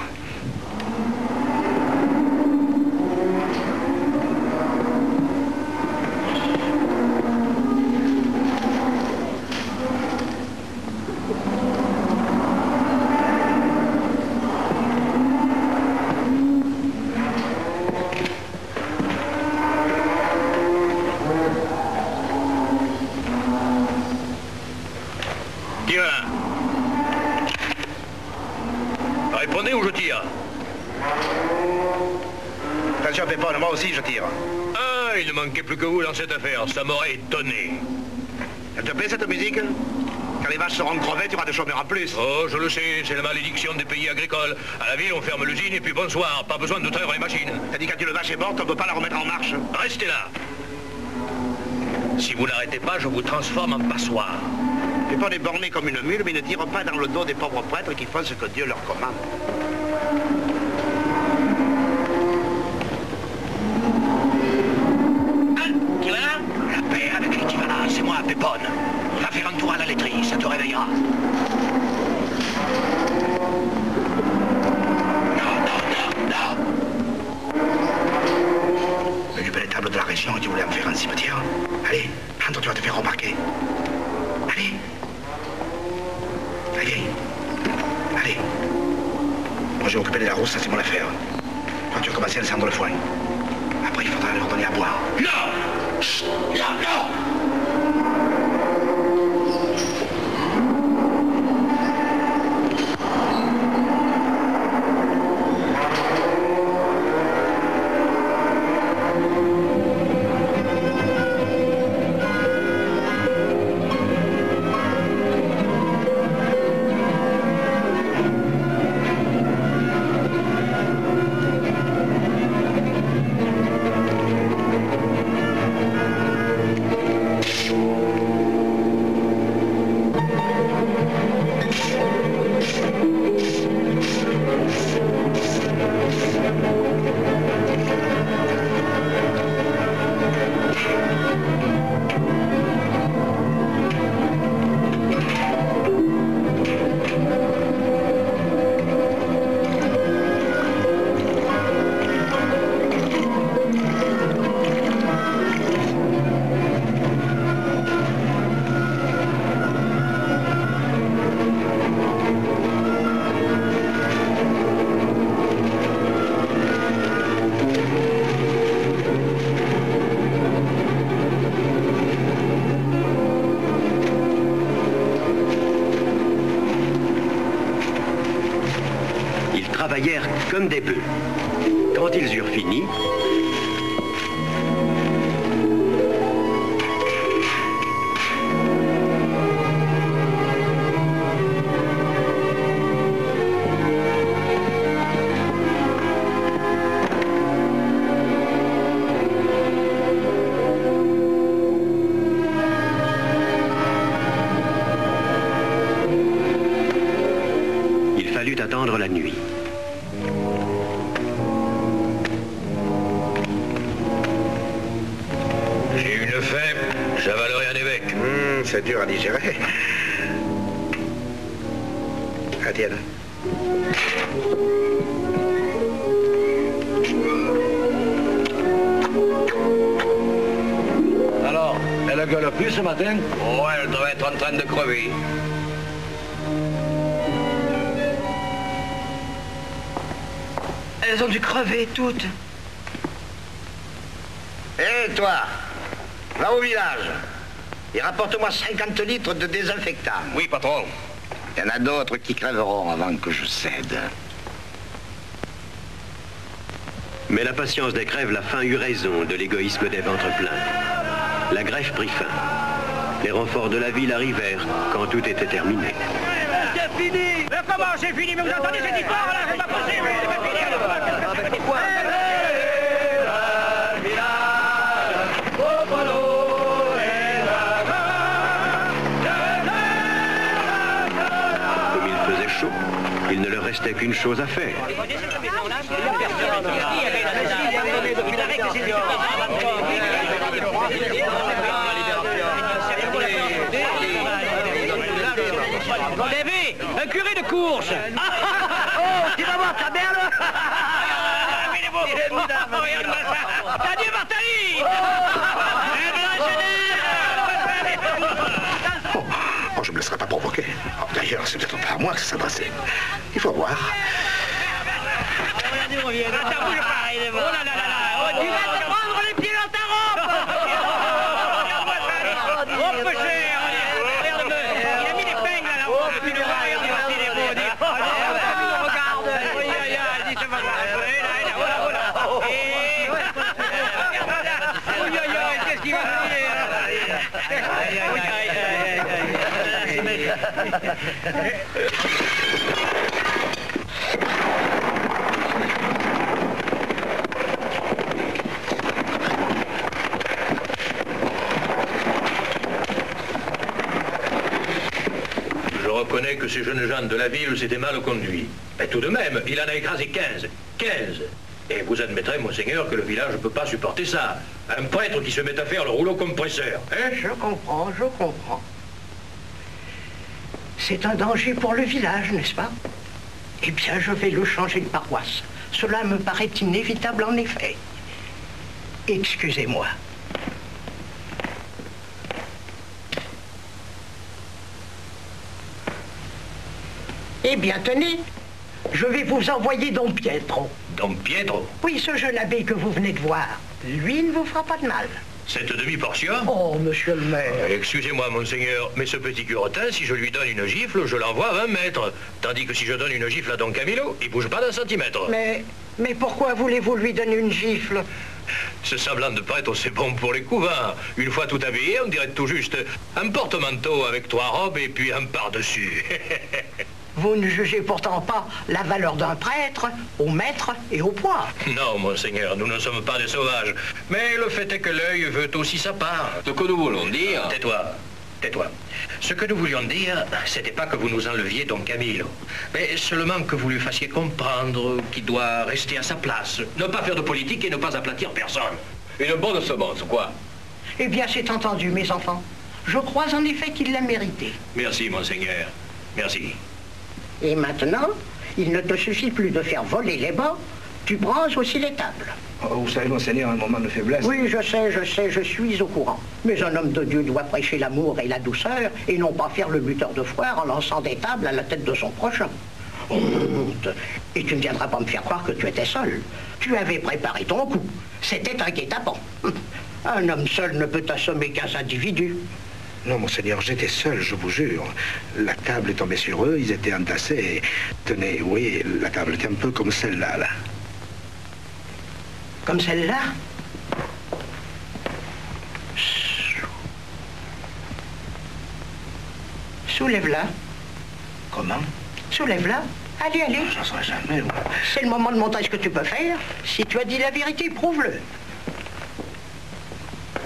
Tiens. Répondez ou je tire. Attention, Pépone, moi aussi je tire. Ah, il ne manquait plus que vous dans cette affaire. Ça m'aurait étonné. Elle te plaît cette musique? Quand les vaches seront crevées, tu auras des chômeurs en plus. Oh, je le sais, c'est la malédiction des pays agricoles. À la ville, on ferme l'usine et puis bonsoir. Pas besoin de traire les machines. T'as dit quand une vache est morte, on ne peut pas la remettre en marche. Restez là. Si vous n'arrêtez pas, je vous transforme en passoire. Pépone est borné comme une mule, mais ne tire pas dans le dos des pauvres prêtres qui font ce que Dieu leur commande. Tu vois là? Pépone, va faire un tour à la laiterie, ça te réveillera. Non. Le plus bel étable de la région et tu voulais en faire un cimetière? Allez, entre, tu vas te faire remarquer. Allez. Allez. Moi, je vais m'occuper de la rousse, ça c'est mon affaire. Toi, tu vas commencer à descendre le foin. Après, il faudra leur donner à boire. Non! Chut! Non! Travaillèrent comme des bœufs. Quand ils eurent fini, il fallut attendre la nuit. J'avalerai un évêque. C'est dur à digérer. Ah, tiens. Alors, elle gueule plus ce matin? Oh, elle doit être en train de crever. Elles ont dû crever toutes. Hé, toi, va au village et rapporte-moi 50 litres de désinfectant. Oui, patron. Il y en a d'autres qui crèveront avant que je cède. Mais la patience des crèves, la faim eut raison de l'égoïsme des ventres pleins. La greffe prit fin. Les renforts de la ville arrivèrent quand tout était terminé. C'est fini! Mais comment c'est fini? Mais vous entendez cette histoire-là? C'est pas possible! C'est pas fini! Comme il faisait chaud, il ne leur restait qu'une chose à faire. Lévi, un curé de course. Oh, tu vas voir ta mère là. Adieu Bartali. Oh, je ne me laisserai pas provoquer. Oh, d'ailleurs, c'est peut-être pas à moi que ça s'adressait. Il faut voir. Oh là là là là. Tu vas te prendre les pieds dans ta robe. Oh, peu cher. Regarde-le. Il a mis des peignes là, la robe. Tu le vois, regarde, il va tirer les mots. Regarde. Aïe, aïe, aïe, dis, ça va. Oh là, oh là. Aïe, aïe, aïe, qu'est-ce qu'il va faire? Aïe, aïe, aïe. Je reconnais que ces jeunes gens de la ville s'étaient mal conduits. Mais tout de même, il en a écrasé 15. 15. Et vous admettrez, monseigneur, que le village ne peut pas supporter ça. Un prêtre qui se met à faire le rouleau compresseur, hein? Je comprends, je comprends. C'est un danger pour le village, n'est-ce pas? Eh bien, je vais le changer de paroisse. Cela me paraît inévitable en effet. Excusez-moi. Eh bien, tenez, je vais vous envoyer Don Pietro. Don Pietro? Oui, ce jeune abbé que vous venez de voir. Lui ne vous fera pas de mal. Cette demi-portion? Oh, monsieur le maire. Excusez-moi, monseigneur, mais ce petit curotin, si je lui donne une gifle, je l'envoie à 20 mètres. Tandis que si je donne une gifle à Don Camillo, il bouge pas d'un centimètre. Mais pourquoi voulez-vous lui donner une gifle? Ce semblant de prêtre, c'est bon pour les couvents. Une fois tout habillé, on dirait tout juste un porte-manteau avec 3 robes et puis un par-dessus. Vous ne jugez pourtant pas la valeur d'un prêtre au mètre et au poids. Non, monseigneur, nous ne sommes pas des sauvages. Mais le fait est que l'œil veut aussi sa part. Ce que nous voulons dire... Tais-toi, tais-toi. Ce que nous voulions dire, c'était pas que vous nous enleviez Don Camillo, mais seulement que vous lui fassiez comprendre qu'il doit rester à sa place, ne pas faire de politique et ne pas aplatir personne. Une bonne semence, quoi? Eh bien, c'est entendu, mes enfants. Je crois en effet qu'il l'a mérité. Merci, monseigneur. Merci. Et maintenant, il ne te suffit plus de faire voler les bancs, tu prends aussi les tables. Oh, vous savez, monseigneur, un moment de faiblesse. Oui, je sais, je suis au courant. Mais un homme de Dieu doit prêcher l'amour et la douceur, et non pas faire le buteur de foire en lançant des tables à la tête de son prochain. Honte. Et tu ne viendras pas me faire croire que tu étais seul. Tu avais préparé ton coup. C'était un guet-apens. Un homme seul ne peut assommer qu'1 individu. Non, monseigneur, j'étais seul, je vous jure. La table est tombée sur eux, ils étaient entassés. Et... Tenez, oui, la table était un peu comme celle-là, là. Comme celle-là? Soulève-la. Comment? Soulève-la. Allez, allez. J'en saurais jamais, moi. C'est le moment de montrer ce que tu peux faire. Si tu as dit la vérité, prouve-le.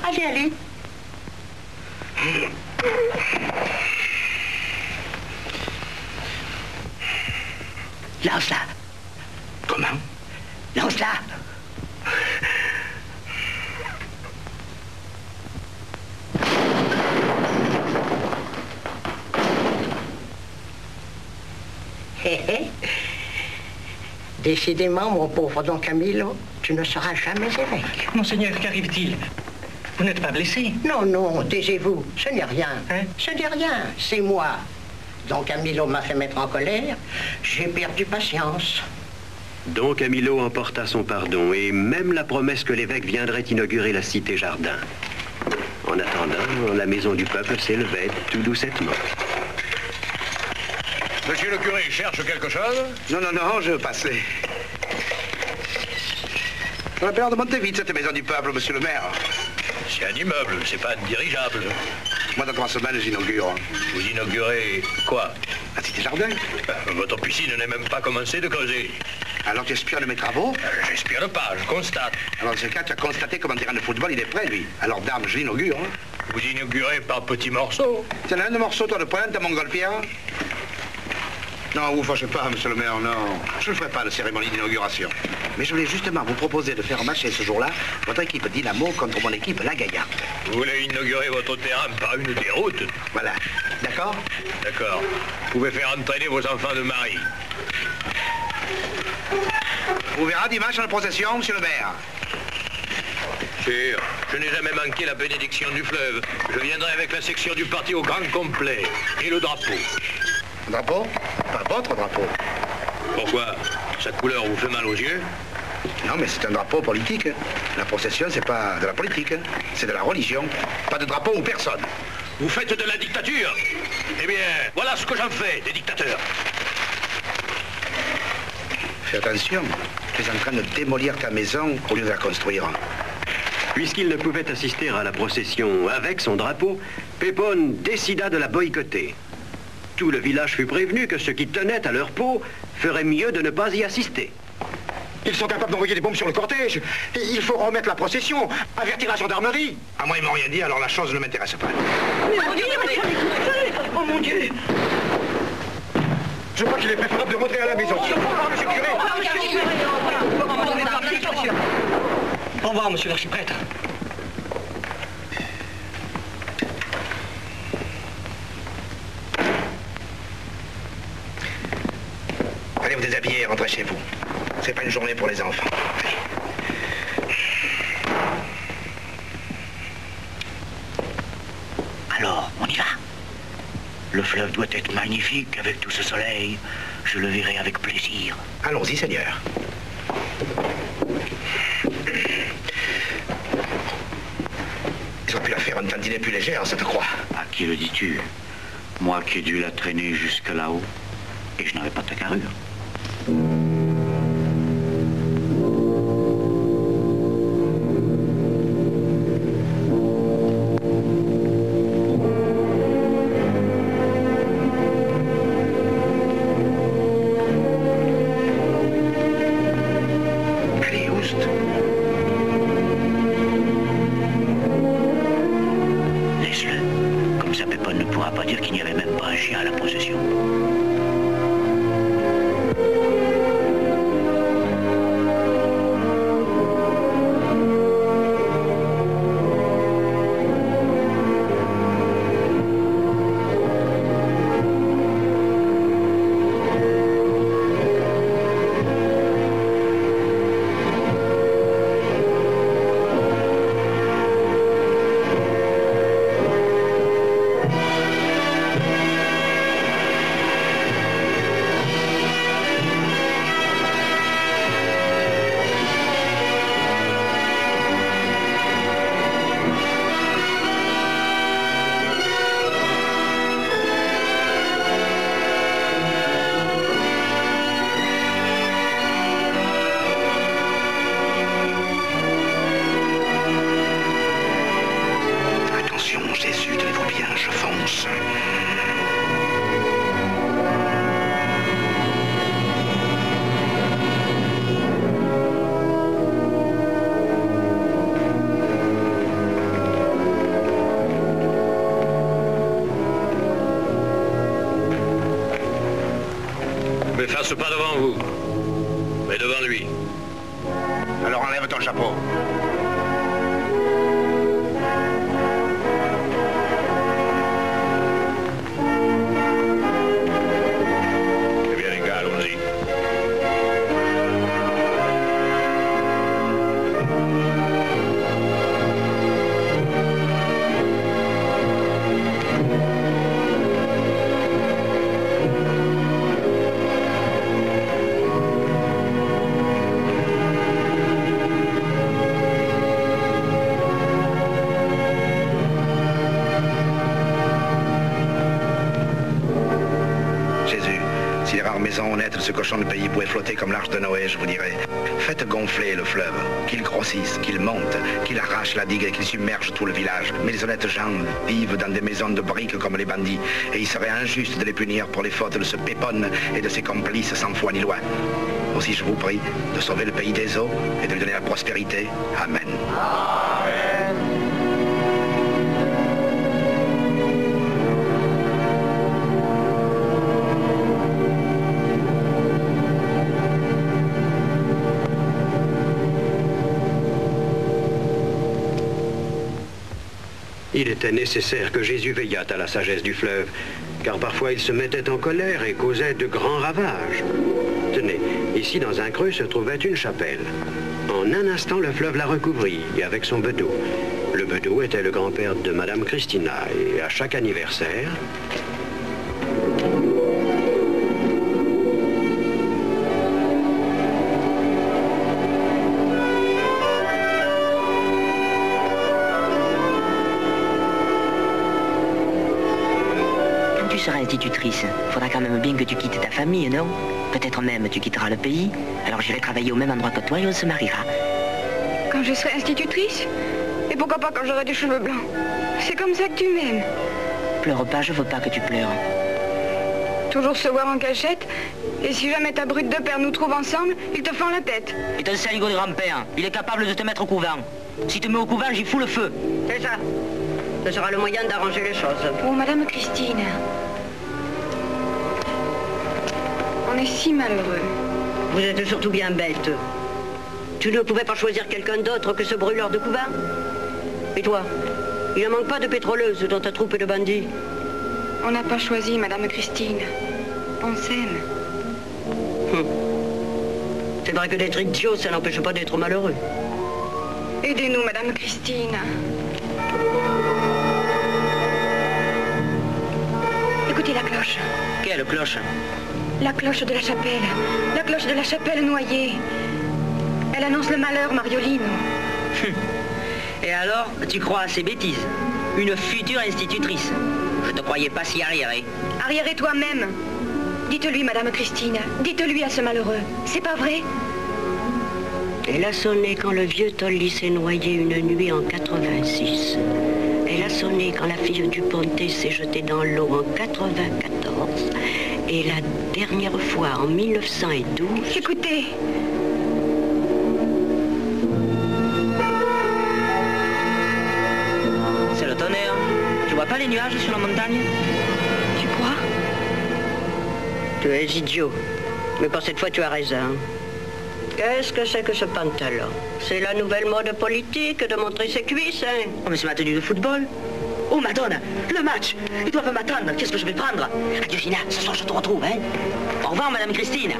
Allez, allez. Lance-la. Comment? Lance-la. Hé hé. Décidément, mon pauvre Don Camillo, tu ne seras jamais évêque. Monseigneur, qu'arrive-t-il? Vous n'êtes pas blessé? Non, non, taisez-vous. Ce n'est rien. Hein? Ce n'est rien. C'est moi. Don Camillo m'a fait mettre en colère. J'ai perdu patience. Don Camillo emporta son pardon et même la promesse que l'évêque viendrait inaugurer la cité-jardin. En attendant, la maison du peuple s'élevait tout doucettement. Monsieur le curé cherche quelque chose? Non, non, non, je passais. On a peur de monter vite, cette maison du peuple, monsieur le maire. C'est un immeuble, c'est pas un dirigeable. Moi, dans 3 semaines, j'inaugure. Vous inaugurez quoi? La cité-jardin. Votre piscine n'est même pas commencée de creuser. Alors tu espionnes mes travaux? J'espionne pas, je constate. Alors dans ce cas, tu as constaté comment terrain de football, il est prêt, lui. Alors dame, je l'inaugure. Hein. Vous inaugurez par petits morceaux? T'en as un de morceau, toi, de pointe à Montgolfière? Non, vous fâchez pas, monsieur le maire, non. Je ne ferai pas de cérémonie d'inauguration. Mais je voulais justement vous proposer de faire marcher ce jour-là votre équipe Dynamo contre mon équipe La Gaillarde. Vous voulez inaugurer votre terrain par une déroute? Voilà. D'accord? D'accord. Vous pouvez faire entraîner vos enfants de mari. Vous verrez dimanche à la procession, monsieur le maire. Sûr. Je n'ai jamais manqué la bénédiction du fleuve. Je viendrai avec la section du parti au grand complet. Et le drapeau. Drapeau? Pas votre drapeau. Pourquoi? Sa couleur vous fait mal aux yeux? Non, mais c'est un drapeau politique. La procession, c'est pas de la politique. C'est de la religion. Pas de drapeau ou personne. Vous faites de la dictature? Eh bien, voilà ce que j'en fais, des dictateurs. Fais attention. Tu es en train de démolir ta maison au lieu de la construire. Puisqu'il ne pouvait assister à la procession avec son drapeau, Pépone décida de la boycotter. Tout le village fut prévenu que ceux qui tenaient à leur peau feraient mieux de ne pas y assister. Ils sont capables d'envoyer des bombes sur le cortège. Il faut remettre la procession, avertir la gendarmerie. À moi, ils m'ont rien dit, alors la chose ne m'intéresse pas. Mais mon Dieu, oh mon Dieu! Je crois qu'il est préférable de rentrer à la maison. Au revoir, monsieur le curé. Au revoir, monsieur l'archiprêtre. Allez vous déshabiller et rentrez chez vous. C'est pas une journée pour les enfants. Allez. Alors, on y va. Le fleuve doit être magnifique avec tout ce soleil. Je le verrai avec plaisir. Allons-y, Seigneur. Ils ont pu la faire un tantinet plus légère, ça te croit? À qui le dis-tu? Moi qui ai dû la traîner jusque là-haut, et je n'avais pas ta carrure. Ne fasse pas devant vous, mais devant lui. Alors enlève ton chapeau. Eh bien, les gars, allons-y. Si les rares maisons honnêtes de ce cochon de pays pouvaient flotter comme l'arche de Noé, je vous dirais, faites gonfler le fleuve, qu'il grossisse, qu'il monte, qu'il arrache la digue et qu'il submerge tout le village. Mais les honnêtes gens vivent dans des maisons de briques comme les bandits, et il serait injuste de les punir pour les fautes de ce Pépone et de ses complices sans foi ni loi. Aussi je vous prie de sauver le pays des eaux et de lui donner la prospérité. Amen. Amen. Il était nécessaire que Jésus veillât à la sagesse du fleuve, car parfois il se mettait en colère et causait de grands ravages. Tenez, ici dans un creux se trouvait une chapelle. En un instant, le fleuve la recouvrit, et avec son bedeau. Le bedeau était le grand-père de Madame Christina, et à chaque anniversaire... Tu seras institutrice. Faudra quand même bien que tu quittes ta famille, non? Peut-être même tu quitteras le pays. Alors j'irai travailler au même endroit que toi et on se mariera. Quand je serai institutrice? Et pourquoi pas quand j'aurai des cheveux blancs? C'est comme ça que tu m'aimes. Pleure pas, je veux pas que tu pleures. Toujours se voir en cachette. Et si jamais ta brute de père nous trouve ensemble, il te fend la tête. Et ton saligo de grand-père, il est capable de te mettre au couvent. Si tu te mets au couvent, j'y fous le feu. C'est ça. Ce sera le moyen d'arranger les choses. Oh, Madame Christine. On est si malheureux. Vous êtes surtout bien bête. Tu ne pouvais pas choisir quelqu'un d'autre que ce brûleur de couvain? Et toi? Il ne manque pas de pétroleuses dans ta troupe de bandits. On n'a pas choisi, Madame Christine. On s'aime. C'est vrai que d'être idiot, ça n'empêche pas d'être malheureux. Aidez-nous, Madame Christine. Écoutez la cloche. Quelle cloche? La cloche de la chapelle. La cloche de la chapelle noyée. Elle annonce le malheur, Mariolino. Et alors, tu crois à ces bêtises? Une future institutrice. Je ne te croyais pas si arriérée. Arriérée toi-même. Dites-lui, Madame Christine. Dites-lui à ce malheureux. C'est pas vrai? Elle a sonné quand le vieux Tolly s'est noyé une nuit en 86. Elle a sonné quand la fille du Pontet s'est jetée dans l'eau en 94. Et la dernière fois en 1912... Écoutez. C'est le tonnerre. Tu vois pas les nuages sur la montagne? Tu crois? Tu es idiot. Mais pour cette fois, tu as raison. Qu'est-ce que c'est que ce pantalon? C'est la nouvelle mode politique de montrer ses cuisses, hein? Oh, mais c'est ma tenue de football. Oh, Madonna, le match. Ils doivent m'attendre. Qu'est-ce que je vais prendre? Adieu, Gina. Ce soir, je te retrouve, hein? Au revoir, Madame Christine.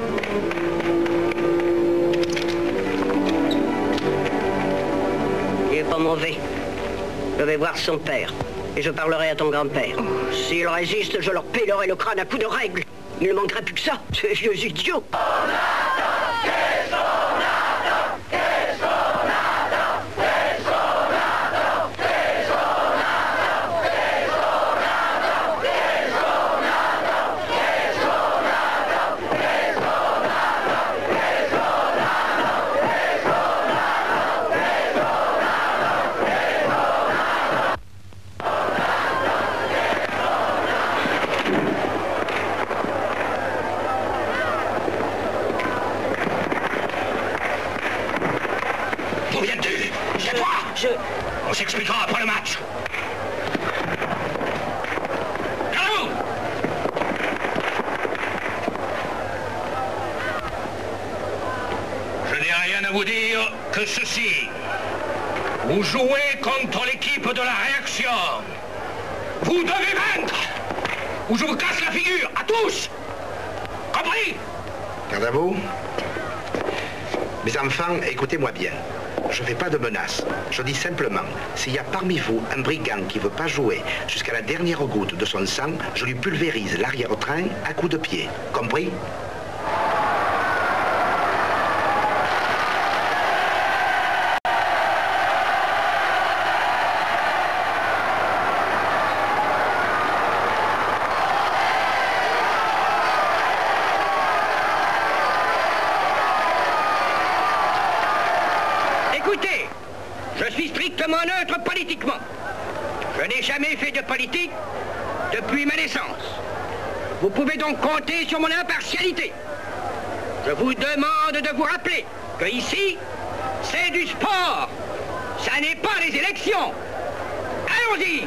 Il est pas mauvais. Je vais voir son père. Et je parlerai à ton grand-père. S'il résiste, je leur pélerai le crâne à coups de règle. Il ne manquerait plus que ça, ces vieux idiots. On s'expliquera après le match. Allô? Je n'ai rien à vous dire que ceci. Vous jouez contre l'équipe de la réaction. Vous devez vaincre. Ou je vous casse la figure, à tous. Compris? Garde à vous. Mes enfants, écoutez-moi bien. Je ne fais pas de menaces. Je dis simplement, s'il y a parmi vous un brigand qui ne veut pas jouer jusqu'à la dernière goutte de son sang, je lui pulvérise l'arrière-train à coups de pied. Compris? Écoutez, je suis strictement neutre politiquement. Je n'ai jamais fait de politique depuis ma naissance. Vous pouvez donc compter sur mon impartialité. Je vous demande de vous rappeler que ici, c'est du sport. Ça n'est pas les élections. Allons-y!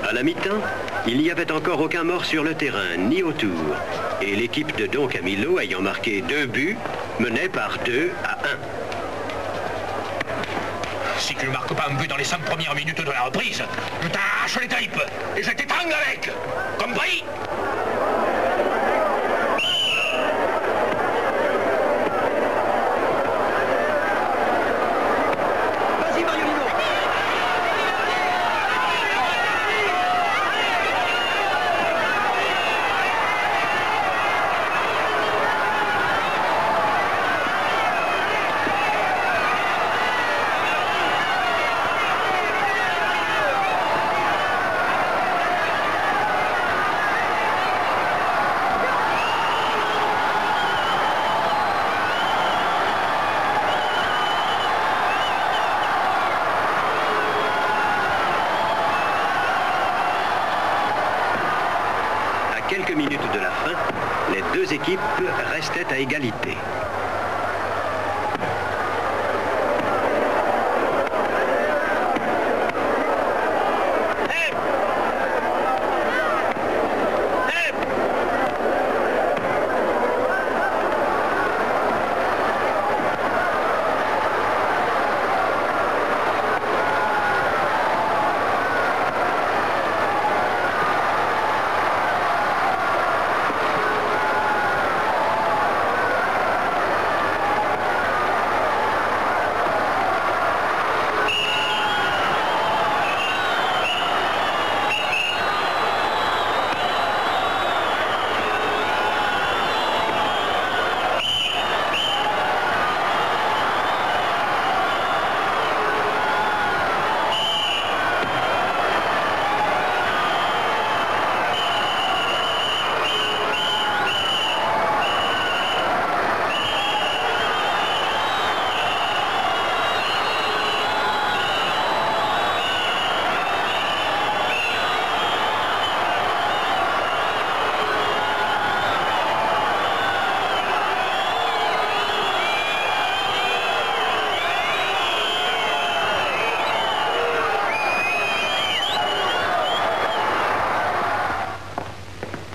À la mi-temps, il n'y avait encore aucun mort sur le terrain, ni autour. Et l'équipe de Don Camillo, ayant marqué 2 buts, menait par 2 à 1. Si tu ne marques pas un but dans les 5 premières minutes de la reprise, je t'arrache les tripes et je t'étrangle avec. Compris? Quelques minutes de la fin, les 2 équipes restaient à égalité.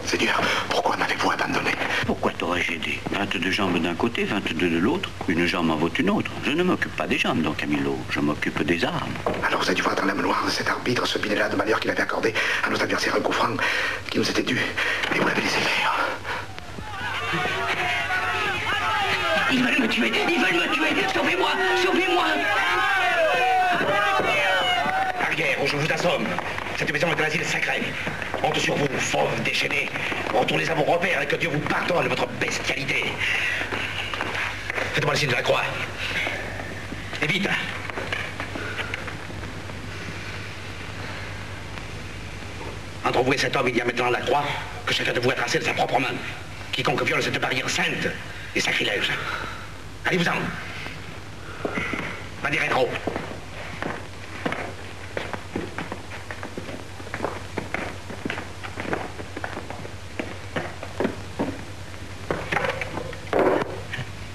Seigneur, pourquoi m'avez-vous abandonné? Pourquoi t'aurais-je aidé? 22 jambes d'un côté, 22 de l'autre. Une jambe en vaut une autre. Je ne m'occupe pas des jambes, Don Camillo. Je m'occupe des armes. Alors vous avez dû voir dans l'âme noire de cet arbitre ce Pinella de malheur qu'il avait accordé à nos adversaires un coup franc qui nous était dû. Et vous l'avez laissé faire. Ils veulent me tuer! Ils veulent me tuer! Sauvez-moi! Sauvez-moi! Arrière, ou je vous assomme. Cette maison est un asile sacré. Honte sur vous, fauves déchaînés. Retournez à vos repères et que Dieu vous pardonne votre bestialité. Faites-moi le signe de la croix. Et vite. Entre vous et cet homme, il y a maintenant la croix que chacun de vous a tracée de sa propre main. Quiconque viole cette barrière sainte est sacrilège. Allez-vous-en. Bandit rétro.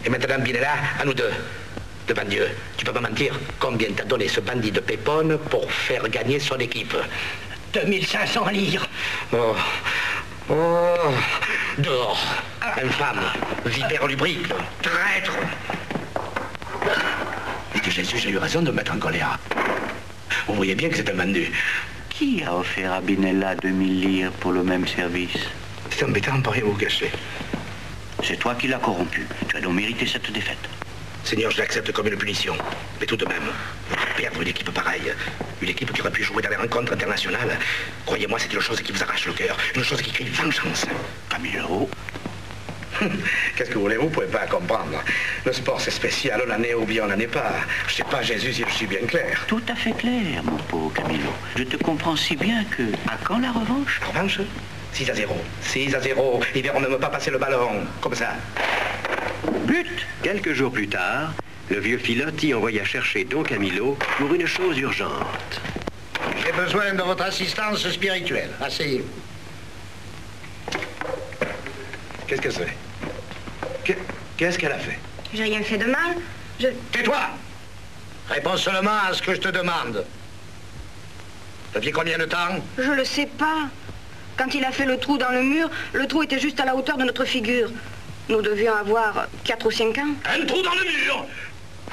Et maintenant, Pinella, à nous deux. Devant Dieu, tu peux pas mentir. Combien t'a donné ce bandit de Pépone pour faire gagner son équipe? 2500 livres. Oh. Oh. Dehors. Infâme. Vipère lubrique. Traître. Et que Jésus, j'ai eu raison de me mettre en colère. Vous voyez bien que c'est un vendu. Qui a offert à Binella 2000 livres pour le même service? C'est embêtant, pas rien vous cacher. C'est toi qui l'as corrompu. Tu as donc mérité cette défaite. Seigneur, je l'accepte comme une punition. Mais tout de même, perdre une équipe pareille, une équipe qui aurait pu jouer dans les rencontres internationales, croyez-moi, c'est une chose qui vous arrache le cœur, une chose qui crie vengeance. Camillo. Qu'est-ce que voulez-vous? Vous pouvez pas comprendre. Le sport, c'est spécial, on en est ou bien on n'en est pas. Je sais pas, Jésus, si je suis bien clair. Tout à fait clair, mon pauvre Camillo. Je te comprends si bien que... À quand la revanche? La revanche? 6-0. 6-0. Ils verront même pas passer le ballon. Comme ça. But! Quelques jours plus tard, le vieux Filotti envoya chercher Don Camillo pour une chose urgente. J'ai besoin de votre assistance spirituelle. Asseyez-vous. Qu'est-ce que c'est? Qu'est-ce qu'elle a fait? J'ai rien fait de mal. Tais-toi! Réponds seulement à ce que je te demande. Depuis combien de temps? Je le sais pas. Quand il a fait le trou dans le mur, le trou était juste à la hauteur de notre figure. Nous devions avoir 4 ou 5 ans. Un trou dans le mur!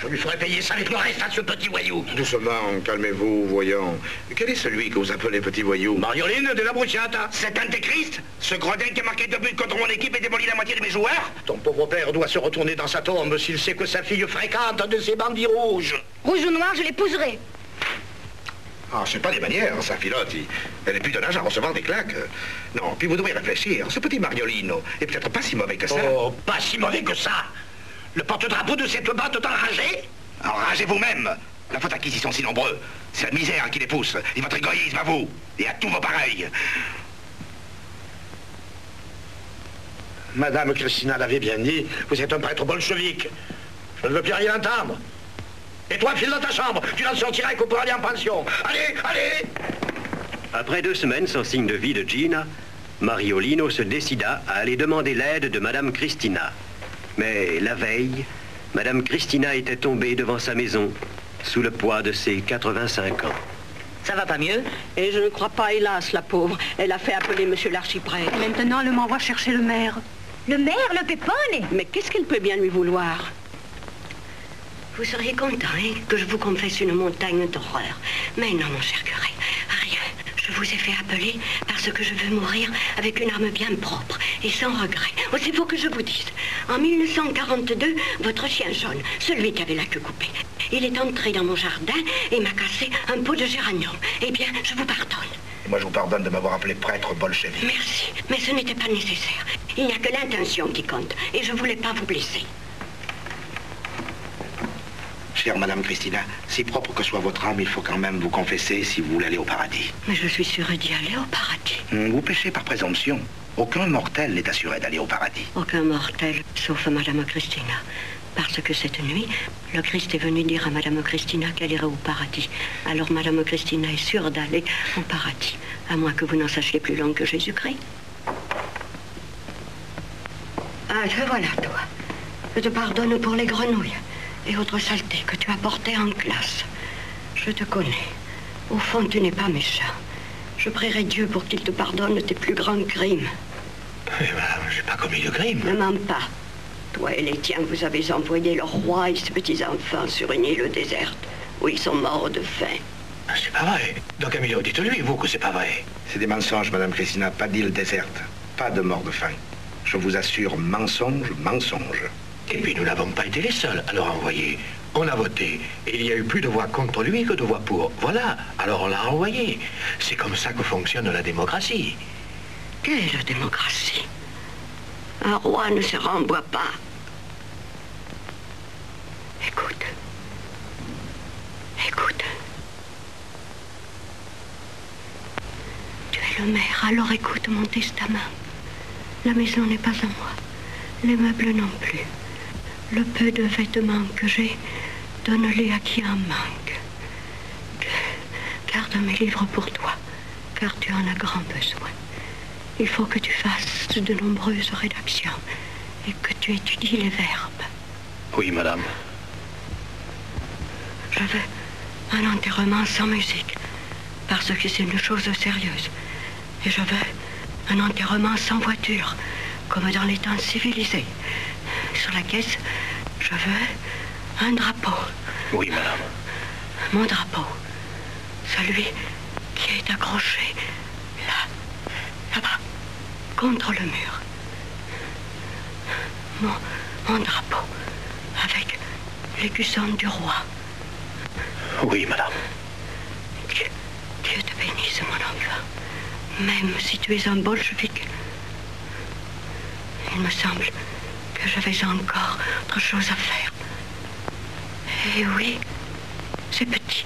Je lui ferai payer ça avec le reste à ce petit voyou. Doucement, calmez-vous, voyons. Quel est celui que vous appelez petit voyou? Marioline de la Bruciata. Cet antéchrist? Ce gredin qui a marqué 2 buts contre mon équipe et démoli la moitié de mes joueurs? Ton pauvre père doit se retourner dans sa tombe s'il sait que sa fille fréquente un de ces bandits rouges. Rouge ou noir, je l'épouserai. Ah, c'est pas des manières, sa filotte. Elle est plus de l'âge à recevoir des claques. Non, puis vous devez réfléchir. Ce petit Mariolino est peut-être pas si mauvais que ça. Oh, pas si mauvais que ça. Le porte-drapeau de cette bande enragée? Enragez vous-même. La faute à qui ils sont si nombreux? C'est la misère qui les pousse, et votre égoïsme à vous, et à tous vos pareils. Madame Christina l'avait bien dit, vous êtes un prêtre bolchevique. Je ne veux plus rien entendre. Et toi, file dans ta chambre, tu n'en sortiras que pour aller en pension. Allez, allez! Après 2 semaines sans signe de vie de Gina, Mariolino se décida à aller demander l'aide de Madame Christina. Mais la veille, Madame Christina était tombée devant sa maison, sous le poids de ses 85 ans. Ça va pas mieux? Et je ne crois pas, hélas, la pauvre. Elle a fait appeler monsieur l'archiprêtre. Maintenant, elle m'envoie chercher le maire. Le maire, le Pepone? Mais qu'est-ce qu'elle peut bien lui vouloir? Vous seriez content, hein, que je vous confesse une montagne d'horreur. Mais non, mon cher curé, rien. Je vous ai fait appeler parce que je veux mourir avec une arme bien propre et sans regret. Aussi faut que je vous dise. En 1942, votre chien jaune, celui qui avait la queue coupée, il est entré dans mon jardin et m'a cassé un pot de géranium. Eh bien, je vous pardonne. Et moi, je vous pardonne de m'avoir appelé prêtre bolchevique. Merci, mais ce n'était pas nécessaire. Il n'y a que l'intention qui compte et je voulais pas vous blesser. Chère Madame Christina, si propre que soit votre âme, il faut quand même vous confesser si vous voulez aller au paradis. Mais je suis sûre d'y aller au paradis. Vous péchez par présomption. Aucun mortel n'est assuré d'aller au paradis. Aucun mortel, sauf Madame Christina. Parce que cette nuit, le Christ est venu dire à Madame Christina qu'elle irait au paradis. Alors Madame Christina est sûre d'aller au paradis, à moins que vous n'en sachiez plus long que Jésus-Christ. Ah, te voilà, toi. Je te pardonne pour les grenouilles et autres saletés que tu as portées en classe. Je te connais. Au fond, tu n'es pas méchant. Je prierai Dieu pour qu'il te pardonne tes plus grands crimes. Mais madame, j'ai pas commis de crime. Ne mens pas. Toi et les tiens, vous avez envoyé le roi et ses petits-enfants sur une île déserte, où ils sont morts de faim. C'est pas vrai. Donc, Camillo, dites-lui, vous, que c'est pas vrai. C'est des mensonges, Madame Christina. Pas d'île déserte. Pas de mort de faim. Je vous assure, mensonge, mensonge. Et puis, nous n'avons pas été les seuls à le renvoyer. On a voté. Et il y a eu plus de voix contre lui que de voix pour. Voilà. Alors, on l'a renvoyé. C'est comme ça que fonctionne la démocratie. Quelle démocratie? Un roi ne se renvoie pas. Écoute. Écoute. Tu es le maire, alors écoute mon testament. La maison n'est pas à moi. Les meubles non plus. Le peu de vêtements que j'ai, donne-les à qui en manque. Garde mes livres pour toi, car tu en as grand besoin. Il faut que tu fasses de nombreuses rédactions et que tu étudies les verbes. Oui, madame. Je veux un enterrement sans musique, parce que c'est une chose sérieuse. Et je veux un enterrement sans voiture, comme dans les temps civilisés. Sur la caisse, je veux un drapeau. Oui, madame. Mon drapeau. Celui qui est accroché là-bas, contre le mur. Mon drapeau, avec l'écusson du roi. Oui, madame. Dieu te bénisse, mon enfant. Même si tu es un bolchevique. Il me semble que j'avais encore autre chose à faire. Et oui, c'est petit.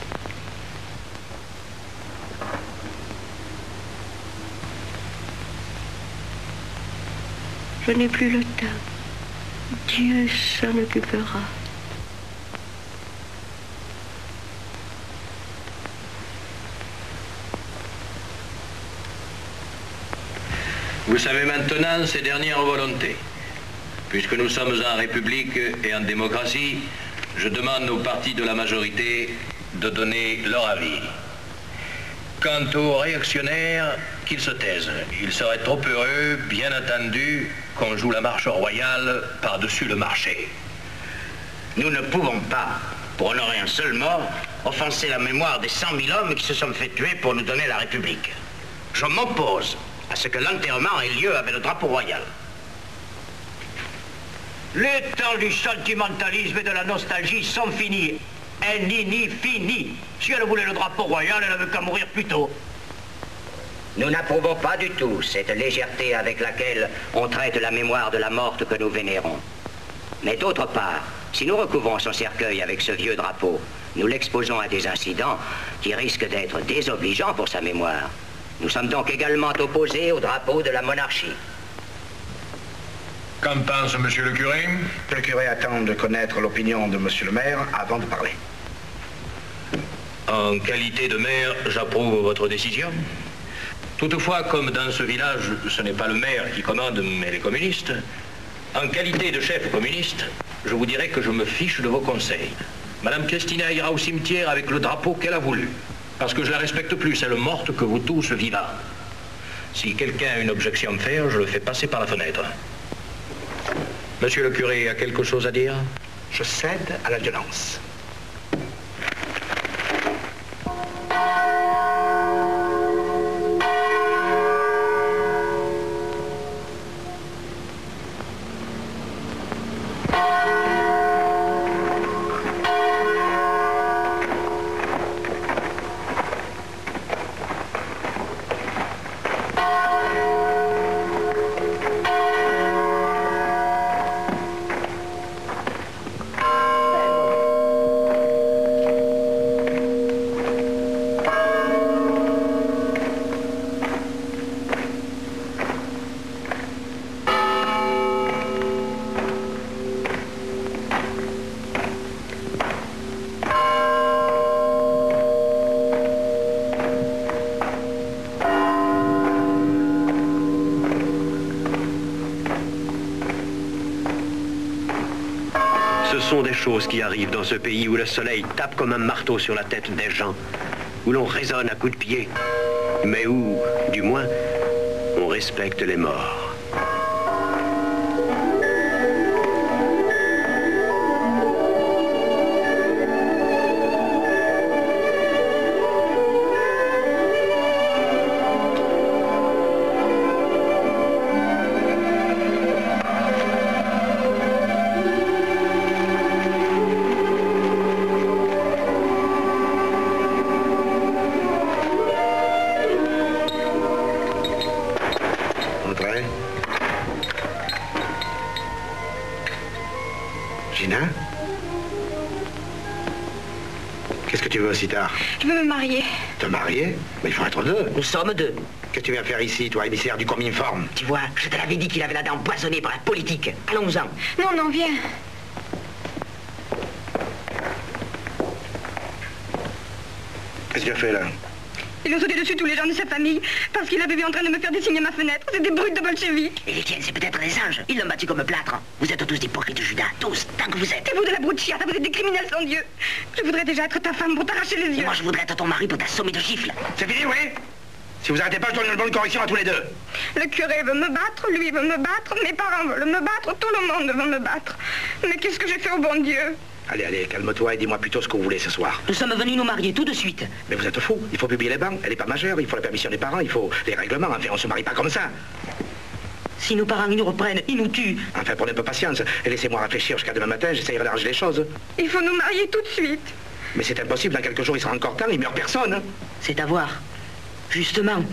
Je n'ai plus le temps. Dieu s'en occupera. Vous savez maintenant ces dernières volontés. Puisque nous sommes en République et en démocratie, je demande aux partis de la majorité de donner leur avis. Quant aux réactionnaires, qu'ils se taisent. Ils seraient trop heureux, bien entendu, qu'on joue la marche royale par-dessus le marché. Nous ne pouvons pas, pour honorer un seul mort, offenser la mémoire des 100 000 hommes qui se sont fait tuer pour nous donner la République. Je m'oppose à ce que l'enterrement ait lieu avec le drapeau royal. Les temps du sentimentalisme et de la nostalgie sont finis. Nini fini. Si elle voulait le drapeau royal, elle avait qu'à mourir plus tôt. Nous n'approuvons pas du tout cette légèreté avec laquelle on traite la mémoire de la morte que nous vénérons. Mais d'autre part, si nous recouvrons son cercueil avec ce vieux drapeau, nous l'exposons à des incidents qui risquent d'être désobligeants pour sa mémoire. Nous sommes donc également opposés au drapeau de la monarchie. Qu'en pense monsieur le curé? Le curé attend de connaître l'opinion de monsieur le maire avant de parler. En qualité de maire, j'approuve votre décision. Toutefois, comme dans ce village, ce n'est pas le maire qui commande, mais les communistes, en qualité de chef communiste, je vous dirais que je me fiche de vos conseils. Madame Christina ira au cimetière avec le drapeau qu'elle a voulu, parce que je la respecte plus, elle morte, que vous tous vivants. Si quelqu'un a une objection à me faire, je le fais passer par la fenêtre. Monsieur le curé a quelque chose à dire? Je cède à la violence. Ce sont des choses qui arrivent dans ce pays où le soleil tape comme un marteau sur la tête des gens, où l'on raisonne à coups de pied, mais où, du moins, on respecte les morts. Gina? Qu'est-ce que tu veux aussi tard? Je veux me marier. Te marier? Mais il faut être deux. Nous sommes deux. Qu'est-ce que tu viens faire ici, toi, émissaire du Cominform? Tu vois, je te l'avais dit qu'il avait la dent empoisonnée par la politique. Allons-en. Non, non, viens. Qu'est-ce que tu as fait là? Il a sauté dessus tous les gens de sa famille parce qu'il avait vu en train de me faire dessiner ma fenêtre. C'est des brutes de bolcheviques. Et les tiennes, c'est peut-être des anges. Ils l'ont battu comme plâtre. Vous êtes tous des hypocrites, Judas. Tous, tant que vous êtes. Et vous de la brute chiata, vous êtes des criminels sans Dieu. Je voudrais déjà être ta femme pour t'arracher les yeux. Et moi, je voudrais être ton mari pour t'assommer de gifles. C'est fini, oui? Si vous arrêtez pas, je donne une bonne correction à tous les deux. Le curé veut me battre, lui veut me battre, mes parents veulent me battre, tout le monde veut me battre. Mais qu'est-ce que j'ai fait au bon Dieu? Allez, allez, calme-toi et dis-moi plutôt ce que vous voulez ce soir. Nous sommes venus nous marier tout de suite. Mais vous êtes fous, il faut publier les bancs, elle n'est pas majeure, il faut la permission des parents, il faut les règlements, enfin on se marie pas comme ça. Si nos parents ils nous reprennent, ils nous tuent. Enfin, prenez un peu patience et laissez-moi réfléchir jusqu'à demain matin, j'essayerai d'arranger les choses. Il faut nous marier tout de suite. Mais c'est impossible, dans quelques jours il sera encore temps, il meurt personne. Hein. C'est à voir. Justement.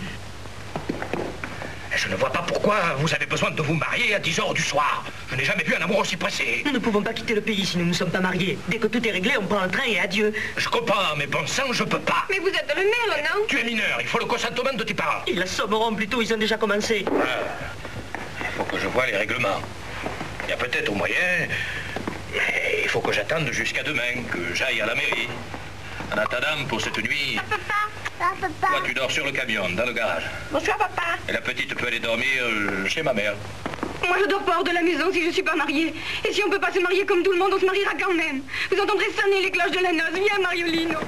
Je ne vois pas pourquoi vous avez besoin de vous marier à 10 heures du soir. Je n'ai jamais vu un amour aussi pressé. Nous ne pouvons pas quitter le pays si nous ne sommes pas mariés. Dès que tout est réglé, on prend le train et adieu. Je comprends, mais bon sang, je peux pas. Mais vous êtes le maire, non? Tu es mineur, il faut le consentement de tes parents. Ils l'assommeront plutôt, ils ont déjà commencé. Il faut que je voie les règlements. Il y a peut-être moyen, mais il faut que j'attende jusqu'à demain, que j'aille à la mairie. En attendant, pour cette nuit... Papa. Toi, tu dors sur le camion, dans le garage. Bonsoir, papa. Et la petite peut aller dormir chez ma mère. Moi, je dors pas hors de la maison si je suis pas mariée. Et si on peut pas se marier comme tout le monde, on se mariera quand même. Vous entendrez sonner les cloches de la noce. Viens, Mariolino.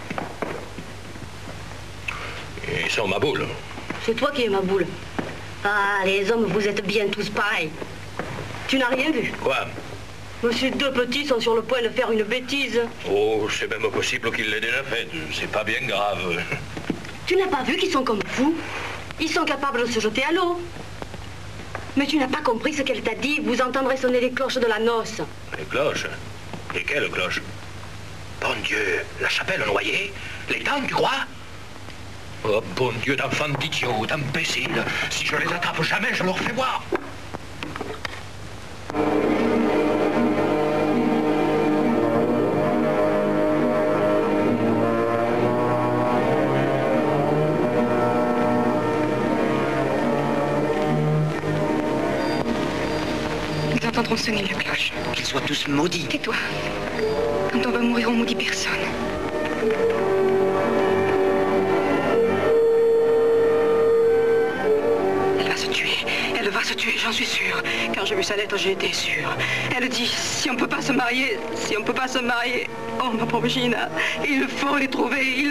Ils sont ma boule. C'est toi qui es ma boule. Ah, les hommes, vous êtes bien tous pareils. Tu n'as rien vu? Quoi? Ces deux petits sont sur le point de faire une bêtise. Oh, c'est même possible qu'il l'ait déjà fait. C'est pas bien grave. Tu n'as pas vu qu'ils sont comme fous? Ils sont capables de se jeter à l'eau. Mais tu n'as pas compris ce qu'elle t'a dit. Vous entendrez sonner les cloches de la noce. Les cloches? Et quelles cloches? Bon Dieu, la chapelle noyée? Les tantes, tu crois? Oh, bon Dieu, d'enfants d'idiots, d'imbéciles. Si je les attrape jamais, je leur fais voir. Nous entendrons sonner la cloche. Qu'ils soient tous maudits. Tais-toi. Quand on va mourir, on maudit personne. Elle va se tuer, j'en suis sûre. Quand j'ai vu sa lettre, j'ai été sûre. Elle dit, si on peut pas se marier, oh ma pauvre Gina, il faut les trouver,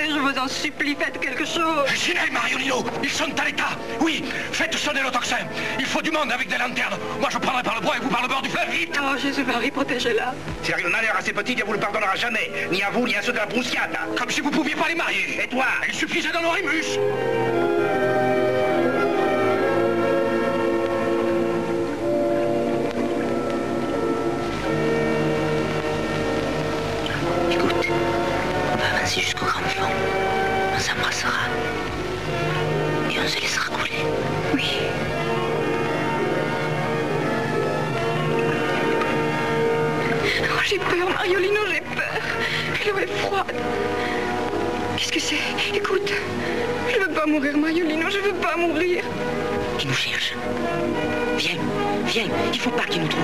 je vous en supplie, faites quelque chose. Gina et Mariolino, ils sont à l'état. Oui, faites sonner le tocsin. Il faut du monde avec des lanternes. Moi, je prendrai par le bois et vous par le bord du fleuve, vite. Oh, Jésus-Marie, protégez-la. S'il arrive un malheur à ces petites, elle vous le pardonnera jamais. Ni à vous, ni à ceux de la Broussiade. Comme si vous pouviez pas les marier. Et toi? Il suffisait d'un orimus. Jusqu'au grand fond, on s'embrassera et on se laissera couler. Oui. Oh, j'ai peur, Mariolino, j'ai peur. L'eau est froide. Qu'est-ce que c'est? Écoute, je veux pas mourir, Mariolino, je veux pas mourir. Ils nous cherchent. Viens, viens, il faut pas qu'ils nous trouvent.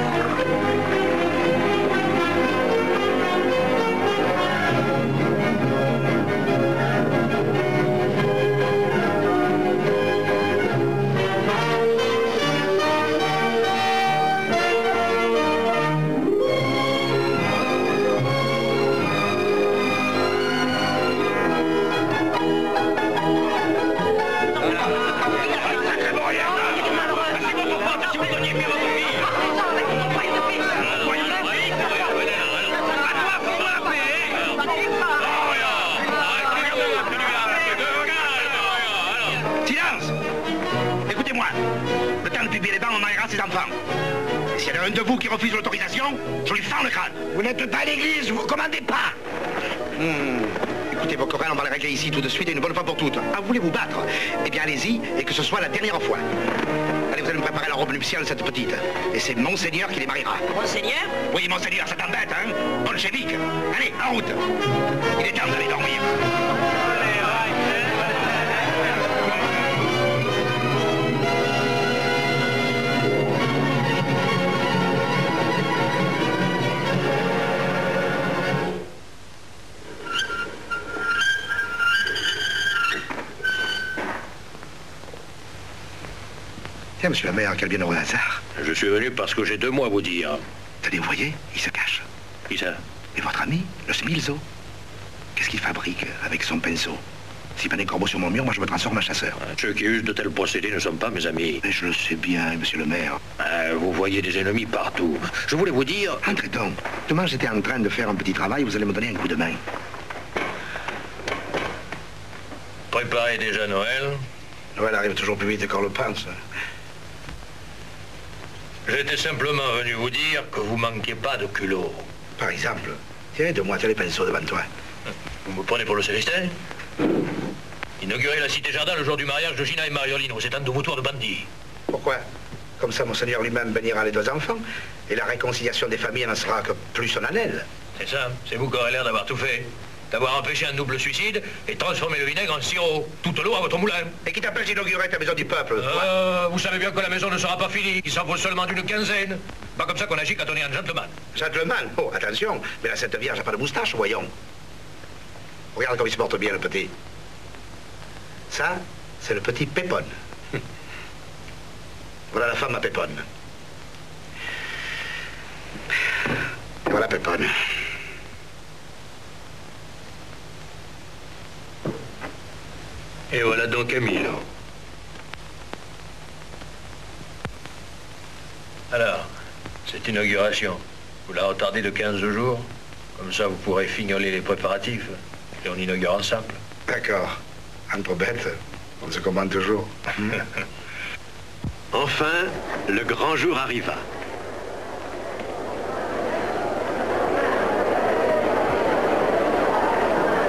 Un de vous qui refuse l'autorisation, je lui fends le crâne. Vous n'êtes pas à l'église, vous ne recommandez pas. Écoutez, vos querelles, on va les régler ici tout de suite et une bonne fois pour toutes. Ah, vous voulez vous battre? Eh bien, allez-y et que ce soit la dernière fois. Allez, vous allez me préparer la robe nuptiale, cette petite. Et c'est Monseigneur qui les mariera. Monseigneur? Oui, Monseigneur, ça t'embête, hein? Bolchevique. Allez, en route. Il est temps d'aller dormir. Tiens, monsieur le maire, quel bienheureux hasard. Je suis venu parce que j'ai 2 mots à vous dire. Tenez, vous voyez, il se cache. Qui ça? Et votre ami, le Smilzo. Qu'est-ce qu'il fabrique avec son pinceau? S'il peint des corbeaux sur mon mur, moi je me transforme en chasseur. Ceux qui usent de tels procédés ne sont pas mes amis. Mais je le sais bien, monsieur le maire. Vous voyez des ennemis partout. Je voulais vous dire... Entrez donc. Demain, j'étais en train de faire un petit travail, vous allez me donner un coup de main. Préparez déjà Noël. Noël arrive toujours plus vite qu'on le pense. J'étais simplement venu vous dire que vous manquez pas de culot. Par exemple, tiens, de moi, tiens les pinceaux devant toi. Vous me prenez pour le Célestin? Inaugurer la cité jardin le jour du mariage de Gina et Mariolino, c'est un dévoutoir de bandits. Pourquoi? Comme ça, Monseigneur lui-même bénira les 2 enfants, et la réconciliation des familles n'en sera que plus solennelle. C'est ça, c'est vous qui aurez l'air d'avoir tout fait. D'avoir empêché un double suicide et transformé le vinaigre en sirop. Toute l'eau à votre moulin. Et qui t'empêche d'inaugurer ta maison du peuple? Vous savez bien que la maison ne sera pas finie. Il s'en faut seulement d'une quinzaine. Pas comme ça qu'on agit quand on est un gentleman. Gentleman? Oh, attention. Mais la Sainte Vierge n'a pas de moustache, voyons. Regarde comme il se porte bien, le petit. Ça, c'est le petit Pépone. Voilà la femme à Pépone. Et voilà Pépone. Et voilà donc Camilo. Alors, cette inauguration, vous la retardez de 15 jours. Comme ça, vous pourrez fignoler les préparatifs. Et on inaugure ensemble. D'accord. Entre bêtes, on se commande toujours. Enfin, le grand jour arriva.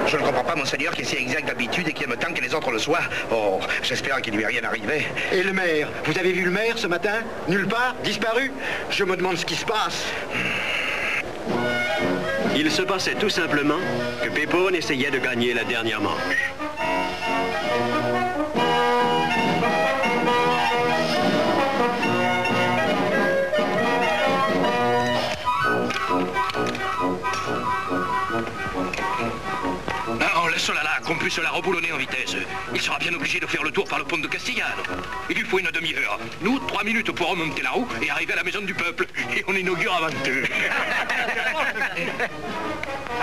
Je ne comprends pas, monseigneur, qui est si exact d'habitude et qui aime tant que les autres le soient. Oh, j'espère qu'il ne lui est rien arrivé. Et le maire? Vous avez vu le maire ce matin? Nulle part? Disparu? Je me demande ce qui se passe. Il se passait tout simplement que Pépone essayait de gagner la dernière manche. Laisse-la là, qu'on puisse la reboulonner en vitesse. Il sera bien obligé de faire le tour par le pont de Castillane. Il lui faut une demi-heure. Nous, 3 minutes pour remonter la roue et arriver à la maison du peuple. Et on inaugure avant eux.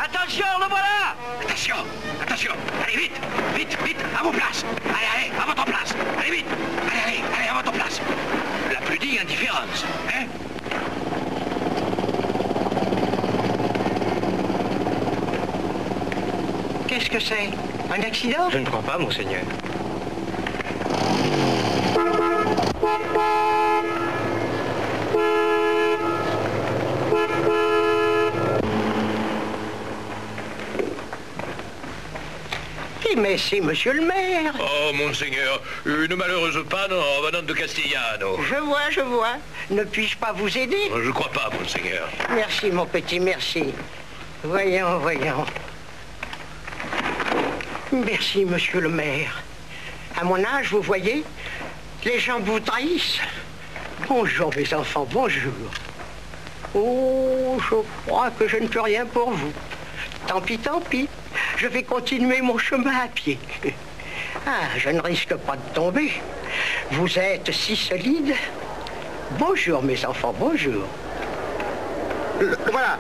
Attention, le voilà! Attention, attention. Allez, vite, vite, vite, à vos places. Allez, à votre place. Allez, vite. Allez, à votre place. La plus digne indifférence, hein? Qu'est-ce que c'est? Un accident? Je ne crois pas, monseigneur. Eh, mais c'est monsieur le maire. Oh, monseigneur, une malheureuse panne en revenant de Castigliano. Je vois. Ne puis-je pas vous aider? Je crois pas, monseigneur. Merci, mon petit, merci. Voyons. Merci, monsieur le maire. À mon âge, vous voyez, les gens vous trahissent. Bonjour, mes enfants, bonjour. Oh, je crois que je ne peux rien pour vous. Tant pis. Je vais continuer mon chemin à pied. Ah, je ne risque pas de tomber. Vous êtes si solide. Bonjour, mes enfants, bonjour. Le voilà.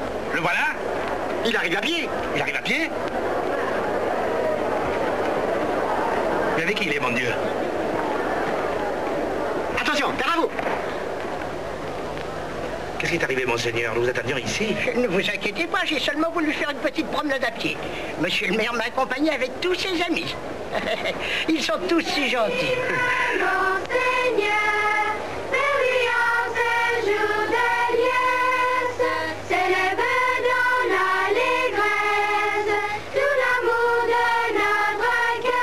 Il arrive à pied. Mais avec qui il est, mon Dieu? Attention, derrière vous. Qu'est-ce qui est arrivé, monseigneur? Nous attendions ici. Ne vous inquiétez pas, j'ai seulement voulu faire une petite promenade à pied. Monsieur le maire m'a accompagné avec tous ses amis. Ils sont tous si gentils. Monseigneur, ce jour de liesse, célèbre dans l'allégresse tout l'amour de notre cœur.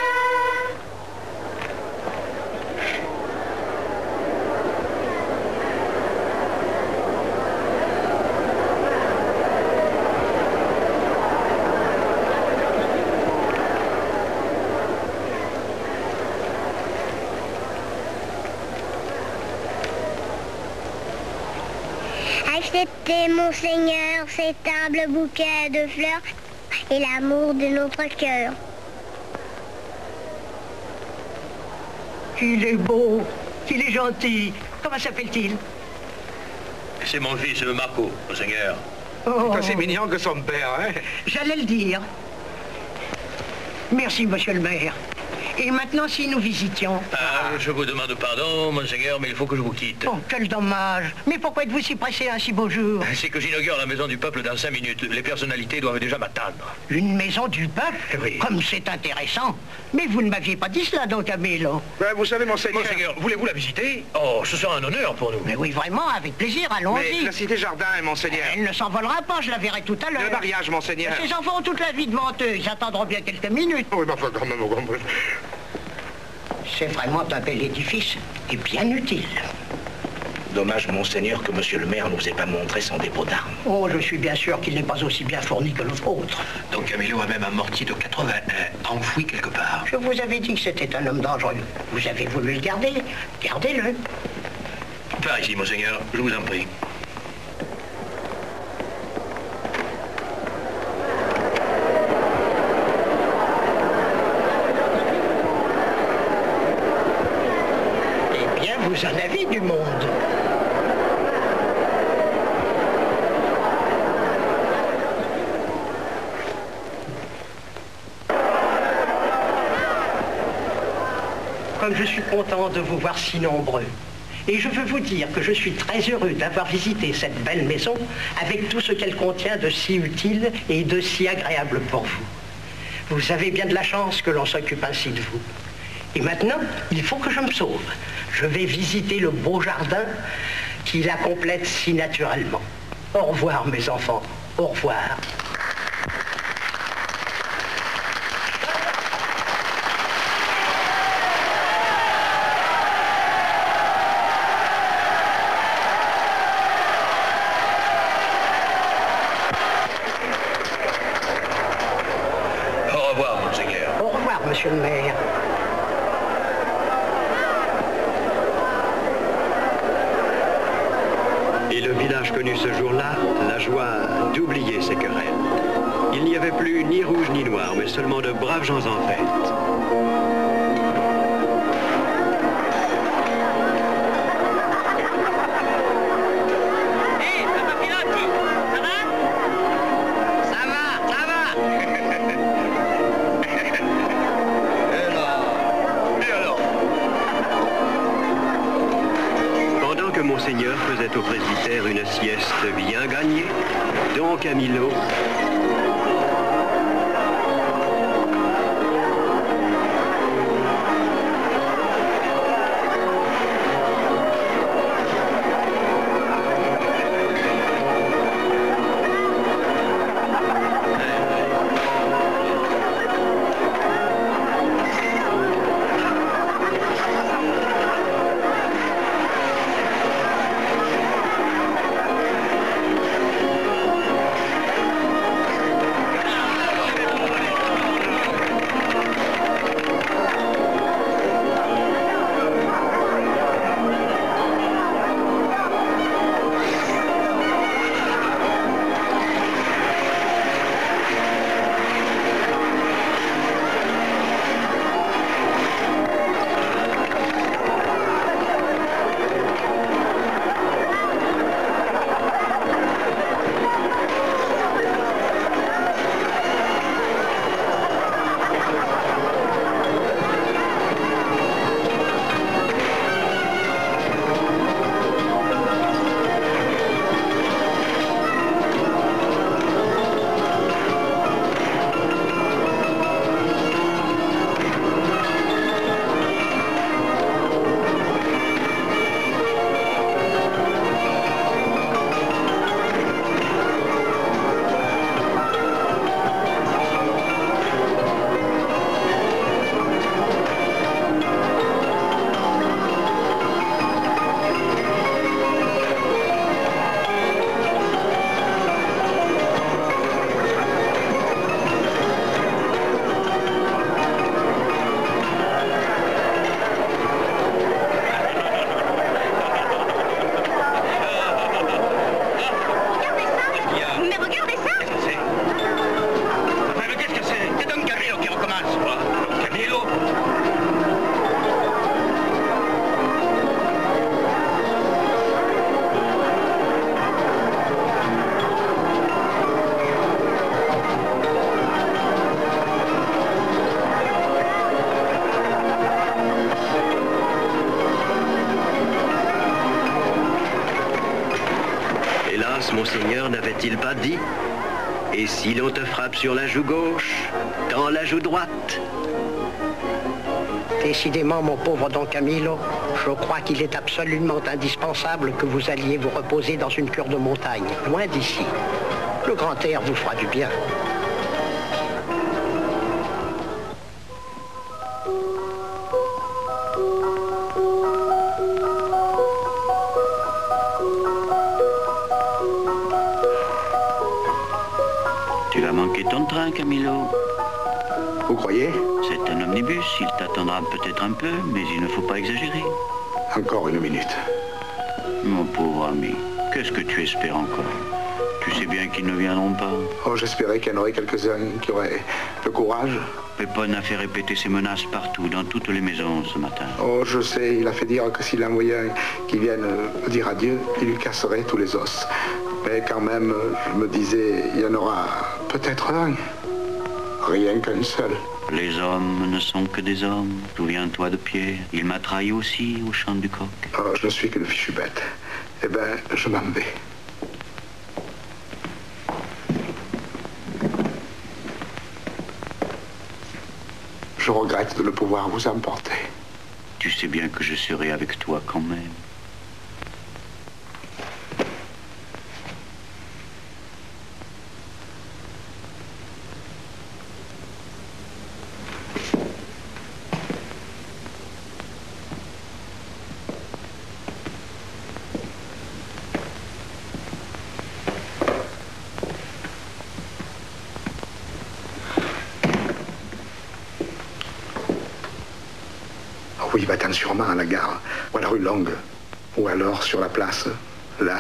Acceptez, monseigneur, cet humble bouquet de fleurs et l'amour de notre cœur. Il est beau, il est gentil. Comment s'appelle-t-il? C'est mon fils, Marco, monseigneur. Oh. C'est aussi mignon que son père, hein? J'allais le dire. Merci, monsieur le maire. Et maintenant, si nous visitions... Je vous demande pardon, monseigneur, mais il faut que je vous quitte. Oh, quel dommage. Mais pourquoi êtes-vous si pressé un si beau jour? C'est que j'inaugure la maison du peuple dans 5 minutes. Les personnalités doivent déjà m'attendre. Une maison du peuple? Oui. Comme c'est intéressant. Mais vous ne m'aviez pas dit cela, donc, Camilo. Vous savez, monseigneur... Monseigneur, voulez-vous la visiter? Oh, ce sera un honneur pour nous. Mais oui, vraiment, avec plaisir, allons-y. Mais la cité jardin, monseigneur. Elle ne s'envolera pas, je la verrai tout à l'heure. Le mariage, monseigneur. Ces enfants ont toute la vie devant eux. Ils attendront bien quelques minutes. Oui, mais enfin, quand même, vous comprenez. C'est vraiment un bel édifice et bien utile. Dommage, monseigneur, que monsieur le maire ne nous ait pas montré son dépôt d'armes. Oh, je suis bien sûr qu'il n'est pas aussi bien fourni que le vôtre. Donc Camilo a même un mortier de 81 enfoui quelque part. Je vous avais dit que c'était un homme dangereux. Vous avez voulu le garder. Gardez-le. Par ici, monseigneur, je vous en prie. Vous en avez du monde. comme je suis content de vous voir si nombreux. Et je veux vous dire que je suis très heureux d'avoir visité cette belle maison avec tout ce qu'elle contient de si utile et de si agréable pour vous. Vous avez bien de la chance que l'on s'occupe ainsi de vous. Et maintenant, il faut que je me sauve. Je vais visiter le beau jardin qui la complète si naturellement. Au revoir, mes enfants. Au revoir. Au revoir, monseigneur. Au revoir, monsieur le maire. Et le village connut ce jour-là la joie d'oublier ses querelles. Il n'y avait plus ni rouge ni noir, mais seulement de braves gens en fête. Monseigneur faisait au presbytère une sieste bien gagnée, Don Camillo Monseigneur n'avait-il pas dit? Et si l'on te frappe sur la joue gauche, tends la joue droite. Décidément, mon pauvre Don Camillo, je crois qu'il est absolument indispensable que vous alliez vous reposer dans une cure de montagne, loin d'ici. Le grand air vous fera du bien. Tu vas manquer ton train, Camillo. Vous croyez? C'est un omnibus, il t'attendra peut-être un peu, mais il ne faut pas exagérer. Encore une minute. Mon pauvre ami, qu'est-ce que tu espères encore? Tu sais bien qu'ils ne viendront pas. Oh, j'espérais qu'il y en aurait quelques-uns qui auraient le courage. Pépone a fait répéter ses menaces partout, dans toutes les maisons ce matin. Oh, je sais, il a fait dire que s'il envoyait qui vienne dire adieu, il lui casserait tous les os. Mais quand même, je me disais, il y en aura peut-être un. Rien qu'un seul. Les hommes ne sont que des hommes. Souviens-toi de Pierre. Il m'a trahi aussi au champ du coq. Oh, je ne suis qu'une fichue bête. Eh ben, je m'en vais. Je regrette de ne pouvoir vous emporter. Tu sais bien que je serai avec toi quand même. Oui, va-t'en sûrement à la gare, ou à la rue Longue, ou alors sur la place, là.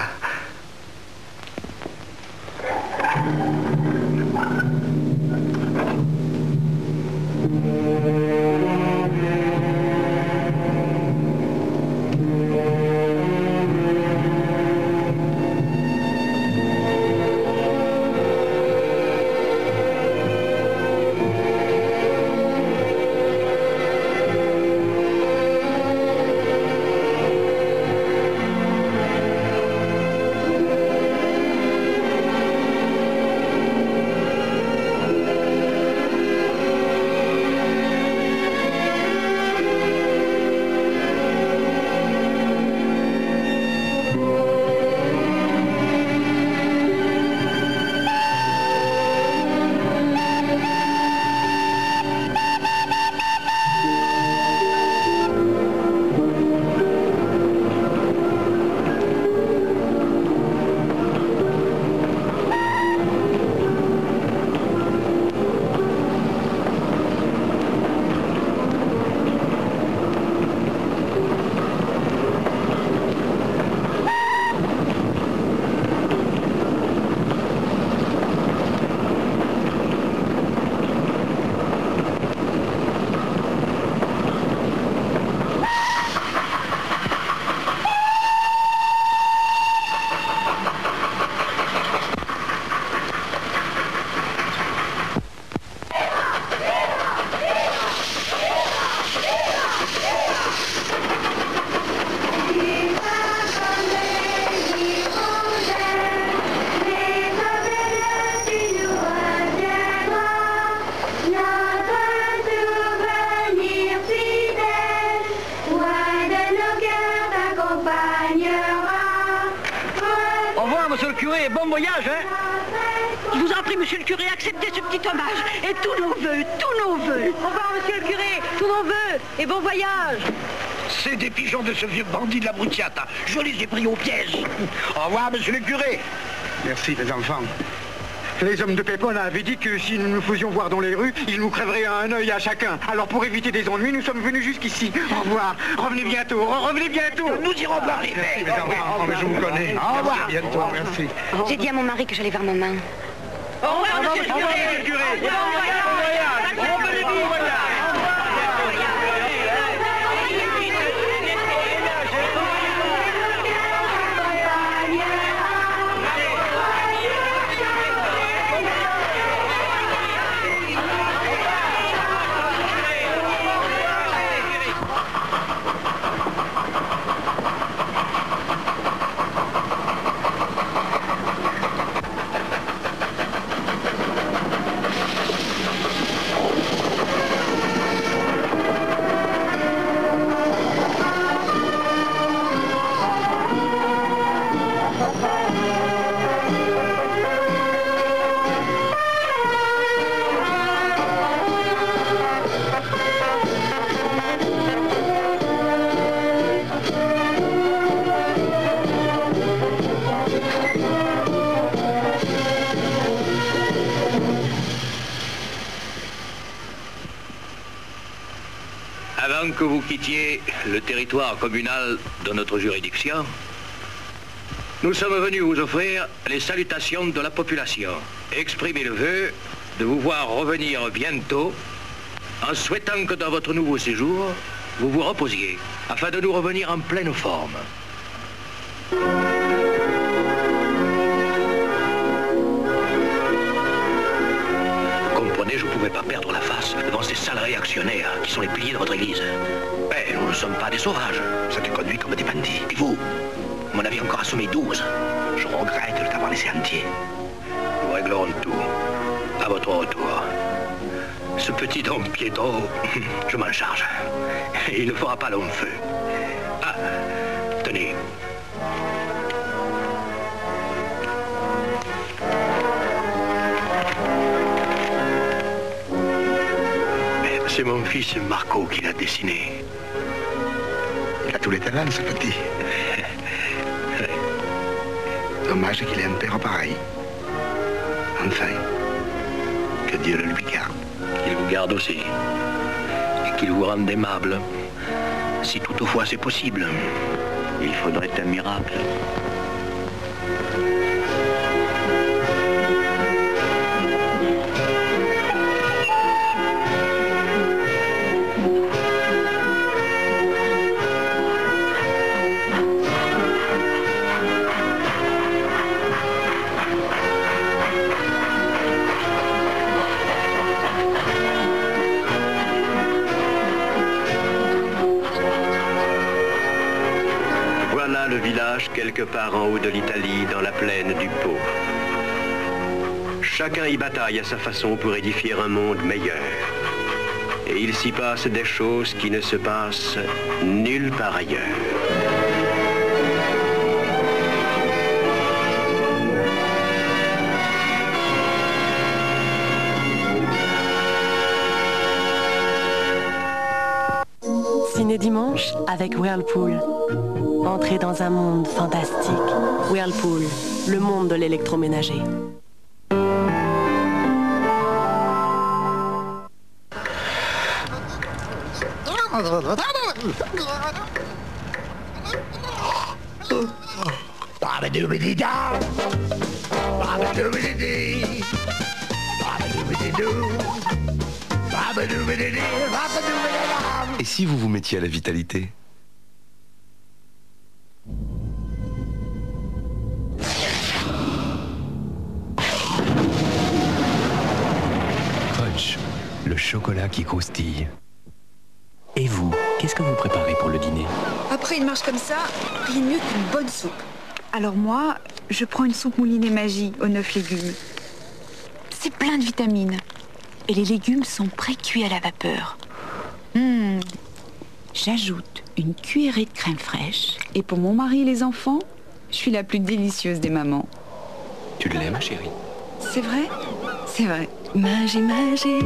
Monsieur le curé, bon voyage, hein? Je vous en prie, monsieur le curé, acceptez ce petit hommage. Et tous nos vœux, tous nos vœux. Au revoir, monsieur le curé, tous nos vœux, et bon voyage. C'est des pigeons de ce vieux bandit de la Brutiata. Je les ai pris au piège. Au revoir, monsieur le curé. Merci, les enfants. Les hommes de Pépone avaient dit que si nous nous faisions voir dans les rues, ils nous crèveraient un œil à chacun. Alors pour éviter des ennuis, nous sommes venus jusqu'ici. Au revoir. Revenez bientôt. Revenez bientôt. Nous irons voir les mecs. Mais je vous connais. Au revoir. Merci, bientôt. Merci. J'ai dit à mon mari que j'allais voir maman. Au revoir, monsieur le curé. Bon voyage. Revenez vite. Avant que vous quittiez le territoire communal de notre juridiction, nous sommes venus vous offrir les salutations de la population et exprimer le vœu de vous voir revenir bientôt en souhaitant que dans votre nouveau séjour, vous vous reposiez afin de nous revenir en pleine forme. Comprenez, je pouvais pouvez pas perdre la face devant ces sales réactionnaires qui sont les piliers de votre église. Mais nous ne sommes pas des sauvages. Ça te conduit comme des bandits. Et vous m'en avez encore assommé 12. Je regrette de t'avoir laissé entier. Nous réglerons tout à votre retour. Ce petit Don Pietro, je m'en charge. Il ne fera pas long feu. Ah, tenez. C'est mon fils Marco qui l'a dessiné. Il a tous les talents, ce petit. Dommage qu'il ait un père pareil. Enfin, que Dieu le lui garde. Qu'il vous garde aussi. Et qu'il vous rende aimable. Si toutefois c'est possible. Il faudrait un miracle. Le village quelque part en haut de l'Italie, dans la plaine du Pô. Chacun y bataille à sa façon pour édifier un monde meilleur. Et il s'y passe des choses qui ne se passent nulle part ailleurs. Ciné dimanche avec Whirlpool. Entrez dans un monde fantastique. Whirlpool, le monde de l'électroménager. Et si vous vous mettiez à la vitalité? Crunch, le chocolat qui croustille. Et vous, qu'est-ce que vous préparez pour le dîner? Après une marche comme ça, rien de mieux qu'une bonne soupe. Alors moi, je prends une soupe moulinée magie aux 9 légumes. C'est plein de vitamines. Et les légumes sont pré-cuits à la vapeur. J'ajoute une cuillerée de crème fraîche. Et pour mon mari et les enfants, je suis la plus délicieuse des mamans. Tu l'aimes, ma chérie? C'est vrai? C'est vrai. Manger, manger.